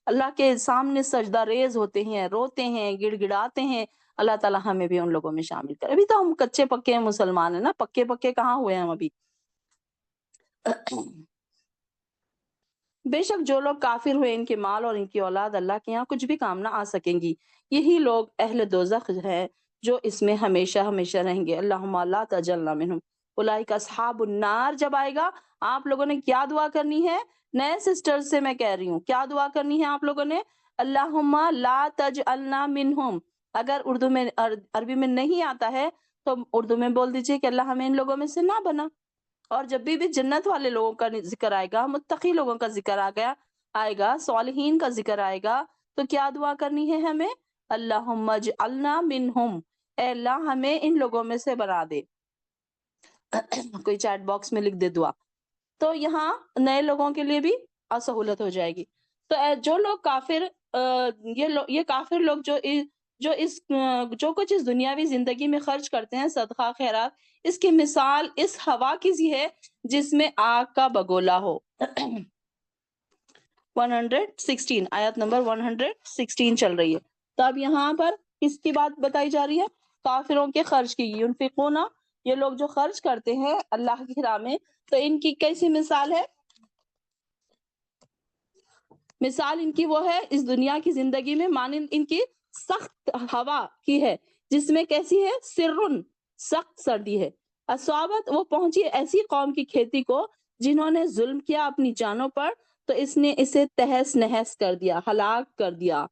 اللہ کے سامنے سجدہ ریز ہوتے ہیں، روتے ہیں، گڑ گڑاتے ہیں۔ اللہ تعالیٰ ہمیں بھی ان لوگوں میں شامل کرے۔ ابھی تو ہم کچے پکے مسلمان ہیں نا، پکے پکے کہاں ہوئے ہیں ہم ابھی۔ بے شک جو لوگ کافر ہوئے ان کے مال اور ان کی اولاد اللہ کے یہاں کچھ بھی کام نہ آ سکیں گی، یہی لوگ اہل دوزخ ہیں جو اس میں ہمیشہ ہمیشہ رہیں گے۔ اللہم لا تجعلنا منہم اولئک اصحاب النار جب آئے گا، آپ لوگوں نے کیا دعا کرنی ہے؟ نئے سسٹر سے میں کہہ رہی ہوں، کیا دعا کرنی ہے آپ لوگوں نے؟ اللہم لا تجعلنا منہم۔ اگر اردو میں عربی میں نہیں آتا ہے تو اردو میں بول دیجئے کہ اللہ ہمیں ان لوگوں میں سے نہ بنا۔ اور جب بھی جنت والے لوگوں کا ذکر آئے گا، متقی لوگوں کا ذکر آئے گا، صالحین کا ذکر آئے گا، تو کیا دعا کرنی ہے ہمیں؟ اللہم اجعلنا منہم، اے اللہ ہمیں ان لوگوں میں سے بنا دے۔ کوئی چیٹ باکس میں لکھ دے دعا، تو یہاں نئے لوگوں کے لیے بھی سہولت ہو جائے گی۔ تو جو لوگ کافر یہ کافر لوگ جو کچھ اس دنیاوی زندگی میں خرچ کرتے ہیں صدقہ خیرات، اس کی مثال اس ہوا کی سی ہے جس میں آگ کا بگولا ہو۔ 116 آیت نمبر 116 چل رہی ہے۔ تو اب یہاں پر کس کی بات بتائی جا رہی ہے؟ کافروں کے خرچ کی۔ ينفقون، یہ لوگ جو خرچ کرتے ہیں اللہ کی راہ میں، تو ان کی کیسی مثال ہے؟ مثال ان کی وہ ہے اس دنیا کی زندگی میں مانند ان کی سخت ہوا کی ہے، جس میں کیسی ہے؟ سرن، سخت سردی ہے۔ اصابت، وہ پہنچی ایسی قوم کی کھیتی کو جنہوں نے ظلم کیا اپنی جانوں پر، تو اس نے اسے تہس نہس کر دیا، ہلاک کر دیا۔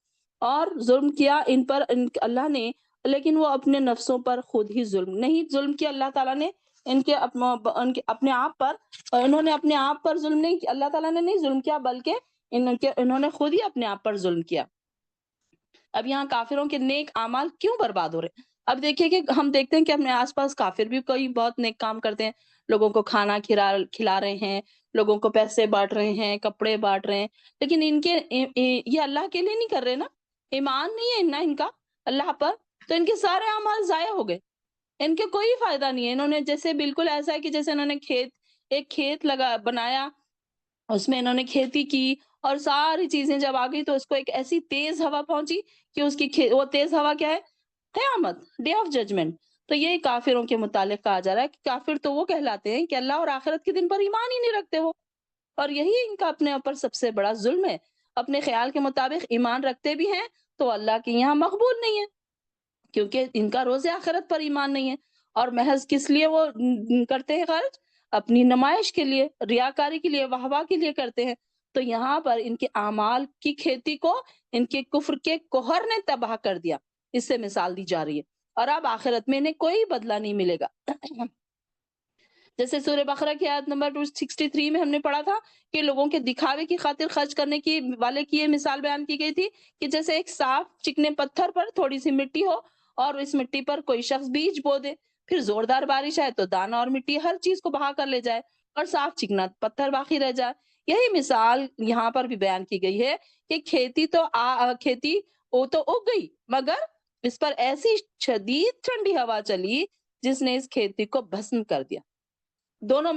اور ظلم کیا ان پر اللہ نے، لیکن وہ اپنے نفسوں پر خود ہی نہیں ظلم کیا اللہ تعالیٰ نے ان کے اپنے آپ پر، اور انہوں نے اپنے آپ پر ظلم نہیں کیا، اللہ تعالیٰ نے نہیں ظلم کیا، بلکہ انہوں نے خود ہی اپنے آپ پر ظلم کیا۔ اب یہاں کافروں کے نیک اعمال کیوں برباد ہو رہے ہیں؟ اب دیکھیے کہ ہم دیکھتے ہیں کہ اپنے آس پاس کافر بھی کوئی بہت نیک کام کرتے ہیں، لوگوں کو کھانا کھلا رہے ہیں، لوگوں کو پیسے بانٹ رہے ہیں، کپڑے بانٹ رہے ہیں، لیکن یہ اللہ کے لیے نہیں کر رہے نا، ایمان نہیں ہے نا ان کا اللہ پر، تو ان کے سارے اعمال ضائع ہو گئے، ان کے کوئی فائدہ نہیں ہے۔ انہوں نے جیسے بالکل ایسا ہے کہ جیسے انہوں نے ایک کھیت بنایا، اس میں انہوں نے کھیتی کی، اور ساری چیزیں جب آ گئی تو اس کو ایک ایسی تیز ہوا پہنچی کہ اس کی وہ تیز ہوا کیا ہے؟ قیامت، ڈے آف ججمنٹ۔ تو یہ کافروں کے متعلق کہا جا رہا ہے کہ کافر تو وہ کہلاتے ہیں کہ اللہ اور آخرت کے دن پر ایمان ہی نہیں رکھتے وہ، اور یہی ان کا اپنے اوپر سب سے بڑا ظلم ہے۔ اپنے خیال کے مطابق ایمان رکھتے بھی ہیں تو اللہ کے یہاں مقبول نہیں ہے، کیونکہ ان کا روز آخرت پر ایمان نہیں ہے، اور محض کس لیے وہ کرتے ہیں خرچ؟ اپنی نمائش کے لیے، ریاکاری کے لیے، واہ کے لیے کرتے ہیں۔ تو یہاں پر ان کے اعمال کی کھیتی کو ان کے کفر کے کوہر نے تباہ کر دیا، اس سے مثال دی جا رہی ہے، اور اب آخرت میں انہیں کوئی بدلہ نہیں ملے گا۔ جیسے سورہ بقرہ کی آیت نمبر 263 میں ہم نے پڑھا تھا کہ لوگوں کے دکھاوے کی خاطر خرچ کرنے کی والے کی یہ مثال بیان کی گئی تھی کہ جیسے ایک صاف چکنے پتھر پر تھوڑی سی مٹی ہو، اور اس مٹی پر کوئی شخص بیج بو دے، پھر زوردار بارش آئے تو دانا اور مٹی ہر چیز کو بہا کر لے جائے، اور صاف چکنا پتھر باقی رہ جائے۔ یہی مثال یہاں پر بھی بیان کی گئی ہے کہ کھیتی وہ تو اگ گئی، مگر اس پر ایسی شدید ٹھنڈی ہوا چلی جس نے اس کھیتی کو بھسم کر دیا۔ دونوں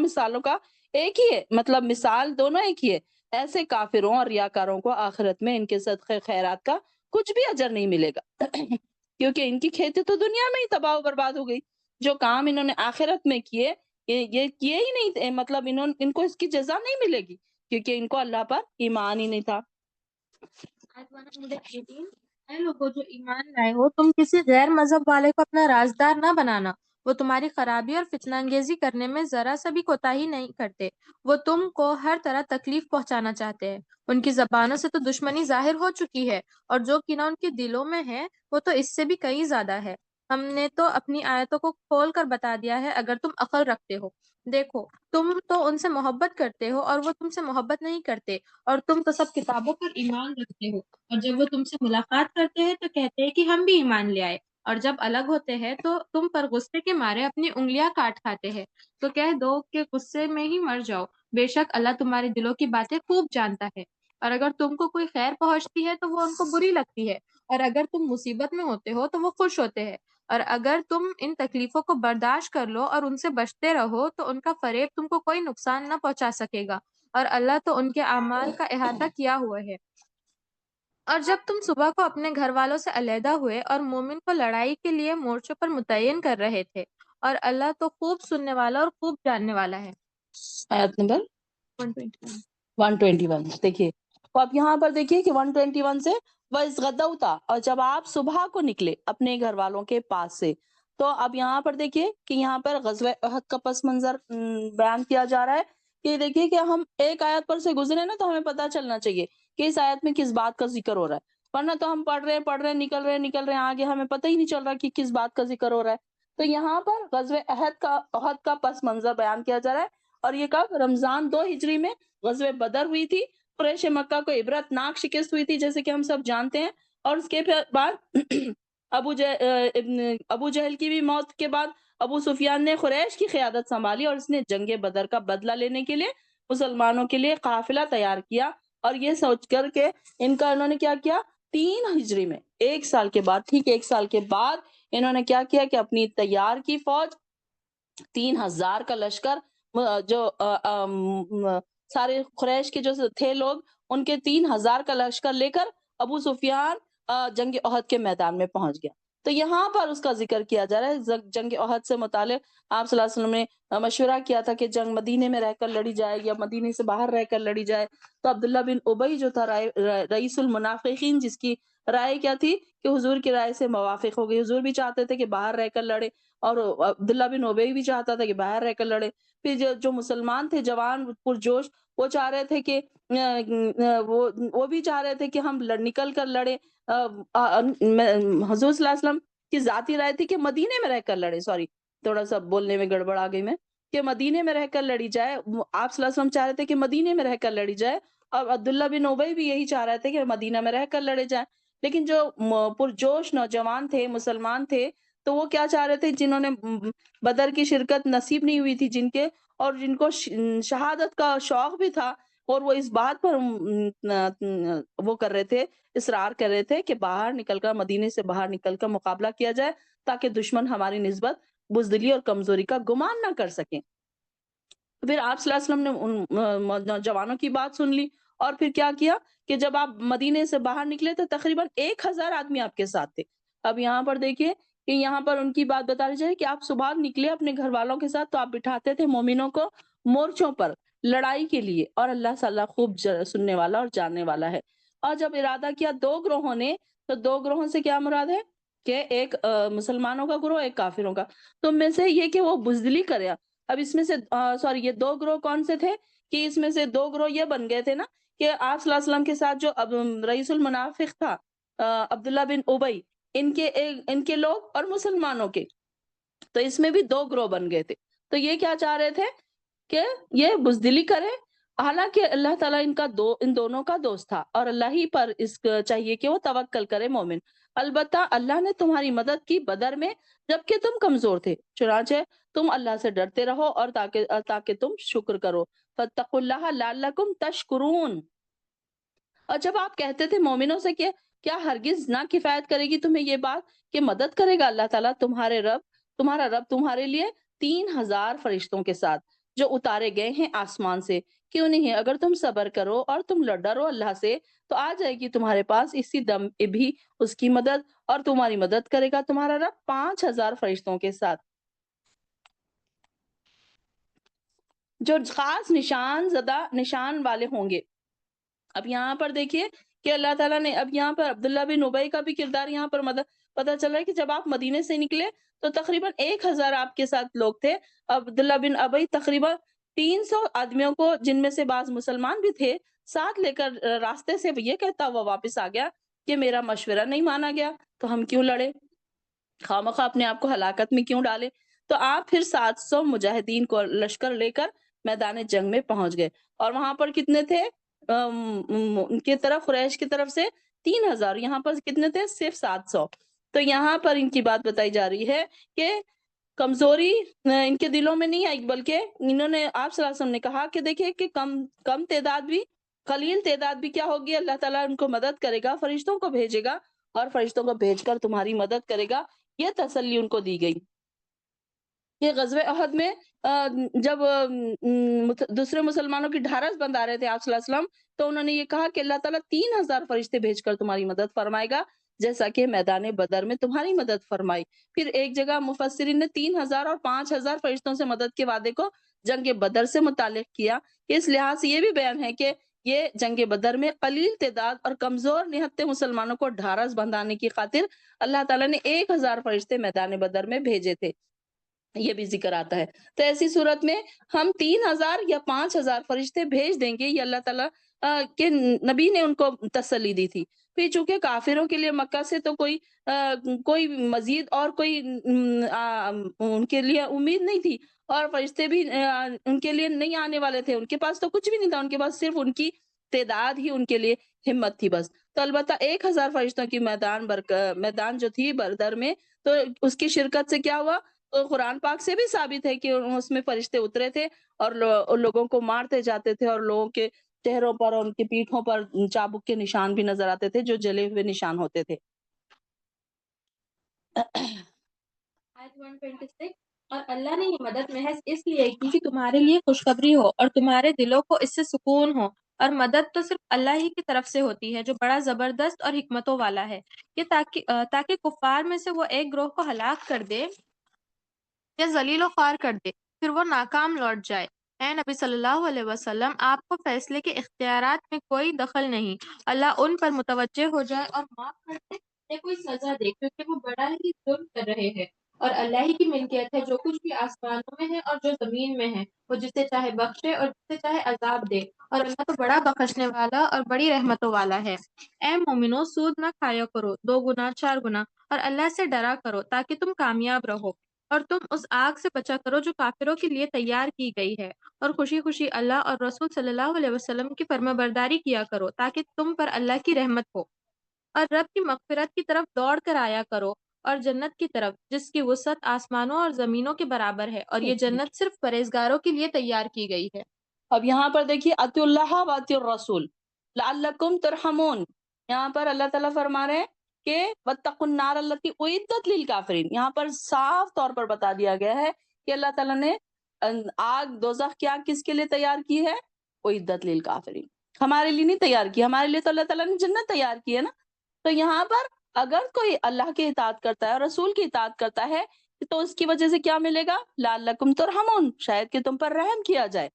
مثالوں کا ایک ہی ہے، مطلب مثال دونوں ایک ہی ہے۔ ایسے کافروں اور ریاکاروں کو آخرت میں ان کے صدقے خیرات کا کچھ بھی اجر نہیں ملے گا، کیونکہ ان کی کھیتی تو دنیا میں ہی تباہ و برباد ہو گئی۔ جو کام انہوں نے آخرت میں کیے، یہ کیے ہی نہیں، مطلب ان کو اس کی جزا نہیں ملے گی، کیونکہ ان کو اللہ پر ایمان ہی نہیں تھا۔ آیت 118 اے لوگو جو ایمان لائے ہو، تم کسی غیر مذہب والے کو اپنا رازدار نہ بنانا، وہ تمہاری خرابی اور فتنہ انگیزی کرنے میں ذرا سا بھی کوتاہی نہیں کرتے، وہ تم کو ہر طرح تکلیف پہنچانا چاہتے ہیں۔ ان کی زبانوں سے تو دشمنی ظاہر ہو چکی ہے، اور جو کینہ ان کے دلوں میں ہے وہ تو اس سے بھی کئی زیادہ ہے۔ ہم نے تو اپنی آیتوں کو کھول کر بتا دیا ہے اگر تم عقل رکھتے ہو۔ دیکھو، تم تو ان سے محبت کرتے ہو اور وہ تم سے محبت نہیں کرتے، اور تم تو سب کتابوں پر ایمان رکھتے ہو، اور جب وہ تم سے ملاقات کرتے ہیں تو کہتے ہیں کہ ہم بھی ایمان لے آئے، اور جب الگ ہوتے ہیں تو تم پر غصے کے مارے اپنی انگلیاں کاٹ کھاتے ہیں۔ تو کہہ دو کہ غصے میں ہی مر جاؤ، بے شک اللہ تمہارے دلوں کی باتیں خوب جانتا ہے۔ اور اگر تم کو کوئی خیر پہنچتی ہے تو وہ ان کو بری لگتی ہے، اور اگر تم مصیبت میں ہوتے ہو تو وہ خوش ہوتے ہیں۔ اور اگر تم ان تکلیفوں کو برداشت کر لو اور ان سے بچتے رہو تو ان کا فریب تم کو کوئی نقصان نہ پہنچا سکے گا، اور اللہ تو ان کے اعمال کا احاطہ کیا ہوا ہے۔ اور جب تم صبح کو اپنے گھر والوں سے علیحدہ ہوئے اور مومن کو لڑائی کے لیے مورچوں پر متعین کر رہے تھے، اور اللہ تو خوب سننے والا اور خوب جاننے والا ہے۔ آیت نمبر 121۔ 121 دیکھیے، تو اب یہاں پر دیکھیے کہ 121 سے وَإِذْ غَدَوْتَ، اور جب آپ صبح کو نکلے اپنے گھر والوں کے پاس سے، تو اب یہاں پر دیکھیے کہ یہاں پر غزوہ احد کا پس منظر بیان کیا جا رہا ہے کہ دیکھیے کہ ہم ایک آیت پر سے گزرے نا تو ہمیں پتہ چلنا چاہیے کہ اس آیت میں کس بات کا ذکر ہو رہا ہے، ورنہ تو ہم پڑھ رہے ہیں نکل رہے ہیں آگے ہمیں پتہ ہی نہیں چل رہا کہ کس بات کا ذکر ہو رہا ہے۔ تو یہاں پر غزوہ احد کا پس منظر بیان کیا جا رہا ہے، اور یہ کب؟ رمضان 2 ہجری میں غزوہ بدر ہوئی تھی، قریش مکہ کو عبرت ناک شکست ہوئی تھی جیسے کہ ہم سب جانتے ہیں، اور اس کے بعد ابو جہل کی بھی موت کے بعد ابو سفیان نے قریش کی قیادت سنبھالی، اور اس نے جنگ بدر کا بدلہ لینے کے لیے مسلمانوں کے لیے قافلہ تیار کیا، اور یہ سوچ کر کے انہوں نے کیا کیا، 3 ہجری میں ایک سال کے بعد، ٹھیک 1 سال کے بعد انہوں نے کیا کیا کہ اپنی تیار کی فوج 3000 کا لشکر، جو سارے قریش کے جو تھے لوگ، ان کے 3000 کا لشکر لے کر ابو سفیان جنگ احد کے میدان میں پہنچ گیا۔ تو یہاں پر اس کا ذکر کیا جا رہا ہے، جنگ احد سے متعلق آپ صلی اللہ علیہ وسلم نے مشورہ کیا تھا کہ جنگ مدینے میں رہ کر لڑی جائے یا مدینے سے باہر رہ کر لڑی جائے، تو عبداللہ بن ابی جو تھا رئیس المنافقین، جس کی رائے کیا تھی کہ حضور کی رائے سے موافق ہو گئی، حضور بھی چاہتے تھے کہ باہر رہ کر لڑے، اور عبداللہ بن ابی بھی چاہتا تھا کہ باہر رہ کر لڑے۔ پھر جو مسلمان تھے جوان پرجوش، وہ چاہ رہے تھے کہ وہ بھی چاہ رہے تھے کہ ہم نکل کر لڑے۔ حضور صلی اللہ علیہ وسلم کی ذاتی رائے تھی کہ مدینے میں رہ کر لڑے، سوری تھوڑا سا بولنے میں گڑبڑ آ گئی میں، کہ مدینے میں رہ کر لڑی جائے۔ آپ صلی اللہ علیہ وسلم چاہ رہے تھے کہ مدینے میں رہ کر لڑی جائے، اور عبداللہ بن ابی بھی یہی چاہ رہے تھے کہ مدینہ میں رہ کر لڑے جائے۔ لیکن جو پرجوش نوجوان تھے، مسلمان تھے، تو وہ کیا چاہ رہے تھے، جنہوں نے بدر کی شرکت نصیب نہیں ہوئی تھی جن کے، اور جن کو شہادت کا شوق بھی تھا، اور وہ اس بات پر وہ کر رہے تھے، اصرار کر رہے تھے کہ باہر نکل کر، مدینے سے باہر نکل کر مقابلہ کیا جائے، تاکہ دشمن ہماری نسبت بزدلی اور کمزوری کا گمان نہ کر سکیں۔ پھر آپ صلی اللہ علیہ وسلم نے ان نوجوانوں کی بات سن لی، اور پھر کیا کیا کہ جب آپ مدینے سے باہر نکلے تو تقریباً 1000 آدمی آپ کے ساتھ تھے۔ اب یہاں پر دیکھیے کہ یہاں پر ان کی بات بتا رہی جائے کہ آپ صبح نکلے اپنے گھر والوں کے ساتھ، تو آپ بٹھاتے تھے مومنوں کو مورچوں پر لڑائی کے لیے، اور اللہ صلی اللہ خوب سننے والا اور جاننے والا ہے۔ اور جب ارادہ کیا 2 گروہوں نے، تو 2 گروہوں سے کیا مراد ہے کہ ایک مسلمانوں کا گروہ، ایک کافروں کا، تو میں سے یہ کہ وہ بزدلی کرے۔ اب اس میں سے سوری یہ 2 گروہ کون سے تھے کہ اس میں سے 2 گروہ یہ بن گئے تھے نا کہ آپ صلی اللہ علیہ وسلم کے ساتھ جو رئیس المنافق تھا عبداللہ بن ابی، ان کے لوگ اور مسلمانوں کے، تو اس میں بھی 2 گروہ بن گئے تھے۔ تو یہ کیا چاہ رہے تھے کہ یہ بزدلی کرے، حالانکہ اللہ تعالیٰ ان دونوں کا دوست تھا، اور اللہ ہی پر اس چاہیے کہ وہ توکل کرے مومن۔ البتہ اللہ نے تمہاری مدد کی بدر میں جبکہ تم کمزور تھے، چنانچہ تم اللہ سے ڈرتے رہو، اور تاکہ تم شکر کرو۔ فاتقوا اللہ لعلکم تشکرون۔ اور جب آپ کہتے تھے مومنوں سے کہ کیا ہرگز نہ کفایت کرے گی تمہیں یہ بات کہ مدد کرے گا اللہ تعالیٰ تمہارا رب تمہارے لیے 3000 فرشتوں کے ساتھ، جو اتارے گئے ہیں آسمان سے، کیوں نہیں اگر تم صبر کرو اور تم ڈرو اللہ سے، تو آ جائے گی تمہارے پاس اسی دم بھی اس کی مدد، اور تمہاری مدد کرے گا تمہارا رب 5000 فرشتوں کے ساتھ، جو خاص نشان والے ہوں گے۔ اب یہاں پر دیکھیے کہ اللہ تعالیٰ نے، اب یہاں پر عبداللہ بن ابی کا بھی کردار یہاں پر پتہ چل رہا ہے کہ جب آپ مدینے سے نکلے تو تقریباً 1000 آپ کے ساتھ لوگ تھے۔ عبداللہ بن ابی تقریباً 300 آدمیوں کو، جن میں سے بعض مسلمان بھی تھے، ساتھ لے کر راستے سے یہ کہتا ہوا واپس آ گیا کہ میرا مشورہ نہیں مانا گیا، تو ہم کیوں لڑے، خواہ اپنے آپ کو ہلاکت میں کیوں ڈالے۔ تو آپ پھر 700 مجاہدین کو لشکر لے کر میدان جنگ میں پہنچ گئے، اور وہاں پر کتنے تھے ان کی طرف، قریش کی طرف سے 3000، یہاں پر کتنے تھے، صرف 700۔ تو یہاں پر ان کی بات بتائی جا رہی ہے کہ کمزوری ان کے دلوں میں نہیں آئی، بلکہ انہوں نے، آپ صلی اللہ علیہ وسلم نے کہا کہ دیکھیں کہ کم تعداد بھی، قلیل تعداد بھی کیا ہوگی، اللہ تعالیٰ ان کو مدد کرے گا، فرشتوں کو بھیجے گا، اور فرشتوں کو بھیج کر تمہاری مدد کرے گا، یہ تسلی ان کو دی گئی کہ غزوہ احد میں جب دوسرے مسلمانوں کی ڈھارس بندھا رہے تھے آپ صلی اللہ علیہ وسلم، تو انہوں نے یہ کہا کہ اللہ تعالیٰ 3000 فرشتے بھیج کر تمہاری مدد فرمائے گا، جیسا کہ میدان بدر میں تمہاری مدد فرمائی۔ پھر ایک جگہ مفسرین نے 3000 اور 5000 فرشتوں سے مدد کے وعدے کو جنگ بدر سے متعلق کیا۔ اس لحاظ سے یہ بھی بیان ہے کہ یہ جنگ بدر میں قلیل تعداد اور کمزور نہتے مسلمانوں کو ڈھارس بندھانے کی خاطر اللہ تعالیٰ نے 1000 فرشتے میدان بدر میں بھیجے تھے، یہ بھی ذکر آتا ہے۔ تو ایسی صورت میں ہم 3000 یا 5000 فرشتے بھیج دیں گے، یہ اللہ تعالیٰ کے نبی نے ان کو تسلی دی تھی۔ پھر چونکہ کافروں کے لیے مکہ سے تو کوئی مزید اور کوئی ان کے لیے امید نہیں تھی، اور فرشتے بھی ان کے لیے نہیں آنے والے تھے، ان کے پاس تو کچھ بھی نہیں تھا، ان کے پاس صرف ان کی تعداد ہی ان کے لیے ہمت تھی بس۔ تو البتہ 1000 فرشتوں کی میدان جو تھی بدر میں، تو اس کی شرکت سے کیا ہوا؟ تو قرآن پاک سے بھی ثابت ہے کہ اس میں فرشتے اترے تھے اور لوگوں کو مارتے جاتے تھے، اور لوگوں کے چہروں پر اور ان کی پیٹھوں پر چابک کے نشان بھی نظر آتے تھے، جو جلے ہوئے نشان ہوتے تھے۔ آیت 126 اور اللہ نے یہ مدد محض اس لیے کی کہ تمہارے لیے خوشخبری ہو اور تمہارے دلوں کو اس سے سکون ہو، اور مدد تو صرف اللہ ہی کی طرف سے ہوتی ہے جو بڑا زبردست اور حکمتوں والا ہے، کہ تاکہ کفار میں سے وہ ایک گروہ کو ہلاک کر دے یا ذلیل و خوار کر دے، پھر وہ ناکام لوٹ جائے۔ اے نبی صلی اللہ علیہ وسلم، آپ کو فیصلے کے اختیارات میں کوئی دخل نہیں، اللہ ان پر متوجہ ہو جائے اور معاف کر دے یا کوئی سزا دے، کیونکہ وہ بڑا ہی ظلم کر رہے ہیں۔ اور اللہ ہی کی ملکیت ہے جو کچھ بھی آسمانوں میں ہے اور جو زمین میں ہے، وہ جسے چاہے بخشے اور جسے چاہے عذاب دے، اور اللہ تو بڑا بخشنے والا اور بڑی رحمتوں والا ہے۔ اے مومنو، سود نہ کھایا کرو، 2 گنا 4 گنا، اور اللہ سے ڈرا کرو تاکہ تم کامیاب رہو، اور تم اس آگ سے بچا کرو جو کافروں کے لیے تیار کی گئی ہے، اور خوشی خوشی اللہ اور رسول صلی اللہ علیہ وسلم کی فرمانبرداری کیا کرو تاکہ تم پر اللہ کی رحمت ہو، اور رب کی مغفرت کی طرف دوڑ کر آیا کرو، اور جنت کی طرف جس کی وسعت آسمانوں اور زمینوں کے برابر ہے، اور یہ جنت صرف پرہیزگاروں کے لیے تیار کی گئی ہے۔ اب یہاں پر دیکھیے اطیعوا اللہ و اطیعوا الرسول لعلکم ترحمون، یہاں پر اللہ تعالیٰ فرما رہے ہیں کہ واتقوا النار التی اعدت للکافرین، یہاں پر صاف طور پر بتا دیا گیا ہے کہ اللہ تعالیٰ نے آگ دوزخ کی آگ کس کے لیے تیار کی ہے؟ اعدت للکافرین، ہمارے لیے نہیں تیار کی، ہمارے لیے تو اللہ تعالیٰ نے جنت تیار کی ہے نا۔ تو یہاں پر اگر کوئی اللہ کی اطاعت کرتا ہے اور رسول کی اطاعت کرتا ہے تو اس کی وجہ سے کیا ملے گا؟ لعلکم ترحمون، شاید کہ تم پر رحم کیا جائے۔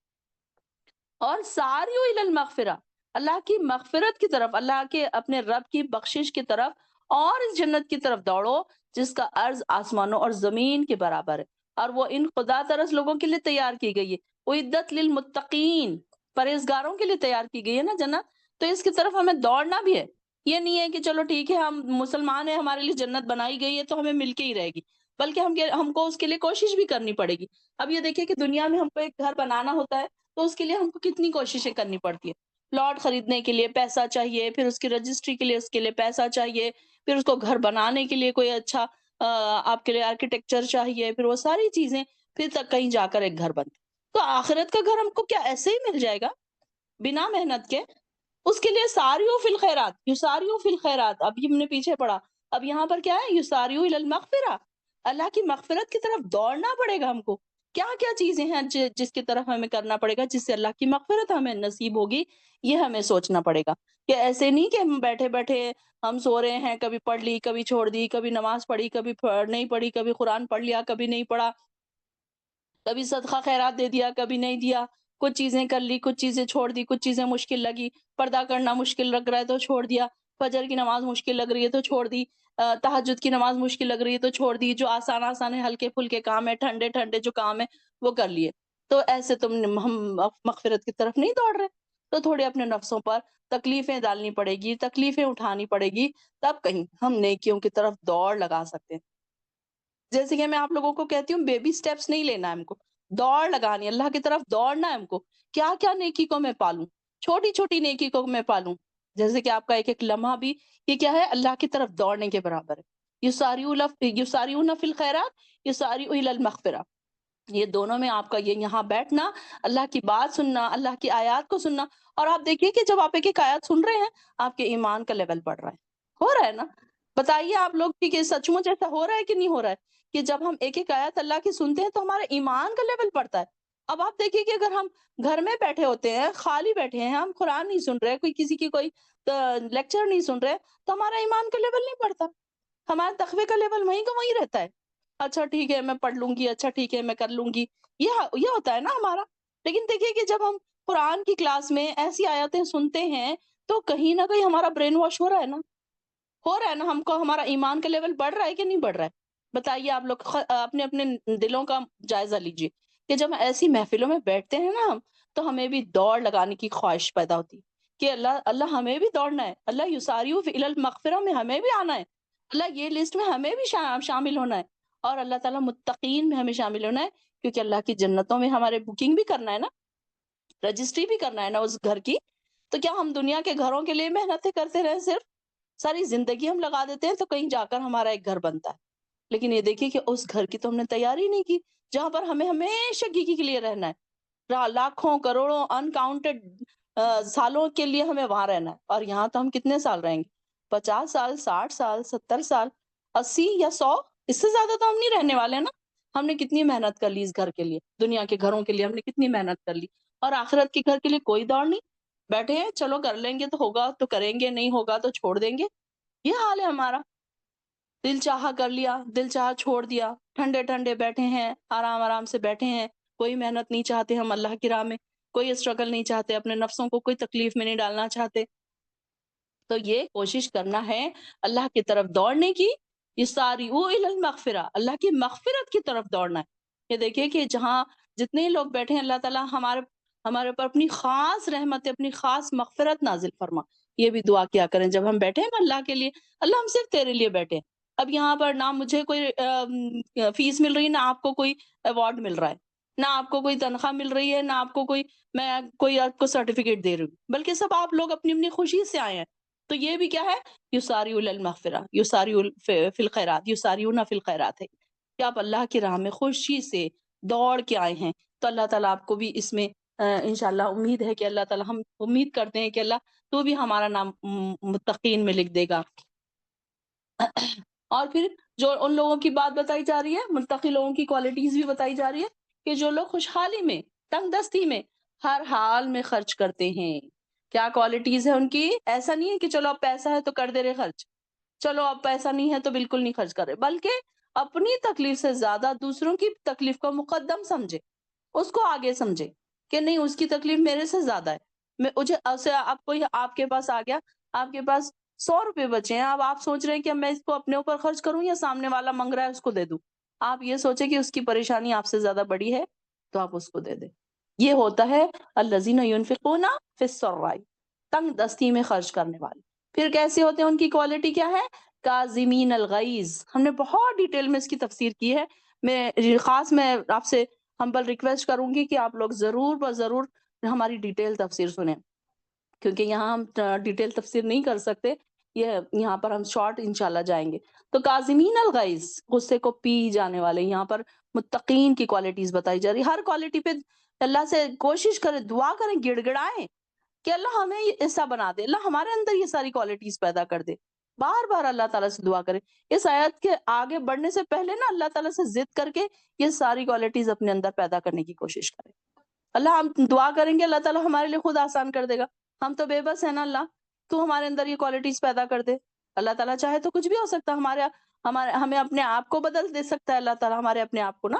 اور ساریو الی المغفرہ، اللہ کی مغفرت کی طرف، اللہ کے اپنے رب کی بخشش کی طرف، اور اس جنت کی طرف دوڑو جس کا عرض آسمانوں اور زمین کے برابر ہے، اور وہ ان خدا ترس لوگوں کے لیے تیار کی گئی ہے۔ اعدت للمتقین، پرہیزگاروں کے لیے تیار کی گئی ہے نا جنت، تو اس کی طرف ہمیں دوڑنا بھی ہے۔ یہ نہیں ہے کہ چلو ٹھیک ہے ہم مسلمان ہیں، ہمارے لیے جنت بنائی گئی ہے تو ہمیں مل کے ہی رہے گی، بلکہ ہم کو اس کے لیے کوشش بھی کرنی پڑے گی۔ اب یہ دیکھیں کہ دنیا میں ہم کو ایک گھر بنانا ہوتا ہے تو اس کے لیے ہم کو کتنی کوششیں کرنی پڑتی ہے۔ پلاٹ خریدنے کے لیے پیسہ چاہیے، پھر اس کی رجسٹری کے لیے اس کے لیے پیسہ چاہیے، پھر اس کو گھر بنانے کے لیے کوئی اچھا آپ کے لیے آرکیٹیکچر چاہیے، پھر وہ ساری چیزیں، پھر تک کہیں جا کر ایک گھر بنتا۔ تو آخرت کا گھر ہم کو کیا ایسے ہی مل جائے گا بنا محنت کے؟ اس کے لیے ساریو فی الخیرات، یساریو فی الخیرات، اب یہ ہم نے پیچھے پڑھا، اب یہاں پر کیا ہے؟ یساریو الی المغفرہ، اللہ کی مغفرت کی طرف دوڑنا پڑے گا ہم کو۔ کیا کیا چیزیں ہیں جس کی طرف ہمیں کرنا پڑے گا جس سے اللہ کی مغفرت ہمیں نصیب ہوگی، یہ ہمیں سوچنا پڑے گا، کہ ایسے نہیں کہ ہم بیٹھے بیٹھے ہم سو رہے ہیں، کبھی پڑھ لی کبھی چھوڑ دی، کبھی نماز پڑھی کبھی نہیں پڑھی، کبھی قرآن پڑھ لیا کبھی نہیں پڑھا، کبھی صدقہ خیرات دے دیا کبھی نہیں دیا، کچھ چیزیں کر لی کچھ چیزیں چھوڑ دی، کچھ چیزیں مشکل لگی، پردہ کرنا مشکل لگ رہا ہے تو چھوڑ دیا، فجر کی نماز مشکل لگ رہی ہے تو چھوڑ دی، تہجد کی نماز مشکل لگ رہی ہے تو چھوڑ دی، جو آسان آسان ہے ہلکے پھلکے کام ہے، ٹھنڈے ٹھنڈے جو کام ہے وہ کر لیے۔ تو ایسے ہم مغفرت کی طرف نہیں دوڑ رہے، تو تھوڑے اپنے نفسوں پر تکلیفیں ڈالنی پڑے گی، تکلیفیں اٹھانی پڑے گی، تب کہیں ہم نیکیوں کی طرف دوڑ لگا سکتے ہیں۔ جیسے کہ میں آپ لوگوں کو کہتی ہوں بیبی سٹیپس نہیں لینا ہے ہم کو، دوڑ لگانی، اللہ کی طرف دوڑنا ہے ہم کو۔ کیا کیا نیکی کو میں پالوں، چھوٹی چھوٹی نیکی کو میں پالوں، جیسے کہ آپ کا ایک ایک لمحہ بھی یہ کیا ہے؟ اللہ کی طرف دوڑنے کے برابر ہے۔ یساریون فی الخیرات، یساریو الی المغفرہ، یہ دونوں میں آپ کا یہ یہاں بیٹھنا، اللہ کی بات سننا، اللہ کی آیات کو سننا، اور آپ دیکھیے کہ جب آپ ایک ایک آیات سن رہے ہیں آپ کے ایمان کا لیول بڑھ رہا ہے، ہو رہا ہے نا؟ بتائیے آپ لوگ کہ سچ مچ ایسا ہو رہا ہے کہ نہیں ہو رہا ہے کہ جب ہم ایک ایک آیت اللہ کی سنتے ہیں تو ہمارا ایمان کا لیول بڑھتا ہے. اب آپ دیکھیے کہ اگر ہم گھر میں بیٹھے ہوتے ہیں، خالی بیٹھے ہیں، ہم قرآن نہیں سن رہے، کوئی کسی کی کوئی لیکچر نہیں سن رہے، تو ہمارا ایمان کا لیول نہیں بڑھتا، ہمارا تقوی کا لیول وہیں کا وہیں رہتا ہے. اچھا ٹھیک ہے میں پڑھ لوں گی، اچھا ٹھیک ہے میں کر لوں گی، یہ ہوتا ہے نا ہمارا. لیکن دیکھیے کہ جب ہم قرآن کی کلاس میں ایسی آیتیں سنتے ہیں تو کہیں نہ کہیں ہمارا برین واش ہو رہا ہے نا، ہو رہا ہے نا، ہم کو ہمارا ایمان کا لیول بڑھ رہا ہے کہ نہیں بڑھ رہا ہے. بتائیے آپ لوگ اپنے اپنے دلوں کا جائزہ لیجیے کہ جب ایسی محفلوں میں بیٹھتے ہیں نا ہم، تو ہمیں بھی دوڑ لگانے کی خواہش پیدا ہوتی کہ اللہ ہمیں بھی دوڑنا ہے، اللہ یساریو فی المغفرہ میں ہمیں بھی آنا ہے، اللہ یہ لسٹ میں ہمیں بھی شامل ہونا ہے، اور اللہ تعالیٰ متقین میں ہمیں شامل ہونا ہے، کیونکہ اللہ کی جنتوں میں ہمارے بکنگ بھی کرنا ہے نا، رجسٹری بھی کرنا ہے نا اس گھر کی. تو کیا ہم دنیا کے گھروں کے لیے محنتیں کرتے رہے، صرف ساری زندگی ہم لگا دیتے ہیں تو کہیں جا کر ہمارا ایک گھر بنتا ہے، لیکن یہ دیکھیے کہ اس گھر کی تو ہم نے تیاری نہیں کی جہاں پر ہمیں ہمیشہ گیگی کے لیے رہنا ہے، لاکھوں کروڑوں انکاؤنٹڈ سالوں کے لیے ہمیں وہاں رہنا ہے. اور یہاں تو ہم کتنے سال رہیں گے؟ 50 سال، 60 سال، 70 سال، 80 یا 100، اس سے زیادہ تو ہم نہیں رہنے والے نا. ہم نے کتنی محنت کر لی اس گھر کے لیے، دنیا کے گھروں کے لیے ہم نے کتنی محنت کر لی، اور آخرت کے گھر کے لیے کوئی دوڑ نہیں. بیٹھے ہیں چلو کر لیں گے تو ہوگا تو کریں گے، نہیں ہوگا تو چھوڑ دیں گے. یہ حال ہے ہمارا، دل چاہا کر لیا، دل چاہا چھوڑ دیا، ٹھنڈے ٹھنڈے بیٹھے ہیں، آرام آرام سے بیٹھے ہیں، کوئی محنت نہیں چاہتے ہم اللہ کی راہ میں، کوئی اسٹرگل نہیں چاہتے، اپنے نفسوں کو کوئی تکلیف میں نہیں ڈالنا چاہتے. تو یہ کوشش کرنا ہے اللہ کی طرف دوڑنے کی، یسارعوا الی المغفرہ، اللہ کی مغفرت کی طرف دوڑنا ہے. یہ دیکھیے کہ جہاں جتنے لوگ بیٹھے ہیں اللہ تعالیٰ ہمارے اوپر اپنی خاص رحمت، اپنی خاص مغفرت نازل فرما. یہ بھی دعا کیا کریں جب ہم بیٹھے ہیں نا اللہ کے لیے، اللہ ہم صرف تیرے لیے بیٹھے ہیں. اب یہاں پر نہ مجھے کوئی فیس مل رہی ہے، نہ آپ کو کوئی ایوارڈ مل رہا ہے، نہ آپ کو کوئی تنخواہ مل رہی ہے، نہ آپ کو میں کوئی آپ کو سرٹیفکیٹ دے رہی ہوں، بلکہ سب آپ لوگ اپنی اپنی خوشی سے آئے ہیں. تو یہ بھی کیا ہے؟ یسارعوا الی المغفرہ، یسارعوا فی الخیرات، یسارعون فی الخیرات ہے کہ آپ اللہ کی راہ میں خوشی سے دوڑ کے آئے ہیں. تو اللہ تعالیٰ آپ کو بھی اس میں انشاءاللہ امید ہے کہ اللہ تعالیٰ، ہم امید کرتے ہیں کہ اللہ تو بھی ہمارا نام متقین میں لکھ دے گا. اور پھر جو ان لوگوں کی بات بتائی جا رہی ہے، متقی لوگوں کی کوالٹیز بھی بتائی جا رہی ہے کہ جو لوگ خوشحالی میں، تنگ دستی میں، ہر حال میں خرچ کرتے ہیں. کیا کوالٹیز ہے ان کی؟ ایسا نہیں ہے کہ چلو اب پیسہ ہے تو کر دے رہے خرچ، چلو اب پیسہ نہیں ہے تو بالکل نہیں خرچ کر رہے، بلکہ اپنی تکلیف سے زیادہ دوسروں کی تکلیف کو مقدم سمجھے، اس کو آگے سمجھے کہ نہیں اس کی تکلیف میرے سے زیادہ ہے. مجھے آپ کوئی آپ کے پاس آ گیا، آپ کے پاس 100 روپے بچے ہیں، اب آپ سوچ رہے ہیں کہ میں اس کو اپنے اوپر خرچ کروں یا سامنے والا منگ رہا ہے اس کو دے دوں. آپ یہ سوچیں کہ اس کی پریشانی آپ سے زیادہ بڑی ہے تو آپ اس کو دے دیں. یہ ہوتا ہے الذین ینفقون فی السراء، تنگ دستی میں خرچ کرنے والے. پھر کیسے ہوتے ہیں؟ ان کی کوالٹی کیا ہے؟ کاظمین الغیظ. ہم نے بہت ڈیٹیل میں اس کی تفسیر کی ہے. میں آپ سے ہمبل ریکویسٹ کروں گی کہ آپ لوگ ضرور ضرور ہماری ڈیٹیل تفسیر سنیں، کیونکہ یہاں ہم ڈیٹیل تفسیر نہیں کر سکتے، یہاں پر ہم شارٹ انشاءاللہ جائیں گے. تو کاظمین الغیظ، غصے کو پی جانے والے. یہاں پر متقین کی کوالٹیز بتائی جا رہی. ہر کوالٹی پہ اللہ سے کوشش کریں، دعا کریں، گڑ گڑائیں کہ اللہ ہمیں ایسا بنا دے، اللہ ہمارے اندر یہ ساری کوالٹیز پیدا کر دے. بار بار اللہ تعالیٰ سے دعا کریں. اس آیت کے آگے بڑھنے سے پہلے نا اللہ تعالیٰ سے ضد کر کے یہ ساری کوالٹیز اپنے اندر پیدا کرنے کی کوشش کریں. اللہ ہم دعا کریں گے، اللہ تعالیٰ ہمارے لیے خود آسان کر دے گا. ہم تو بے بس ہیں نا اللہ، تو ہمارے اندر یہ کوالٹیز پیدا کر دے. اللہ تعالیٰ چاہے تو کچھ بھی ہو سکتا ہے، ہمیں اپنے آپ کو بدل دے سکتا ہے اللہ تعالیٰ، ہمارے اپنے آپ کو نا.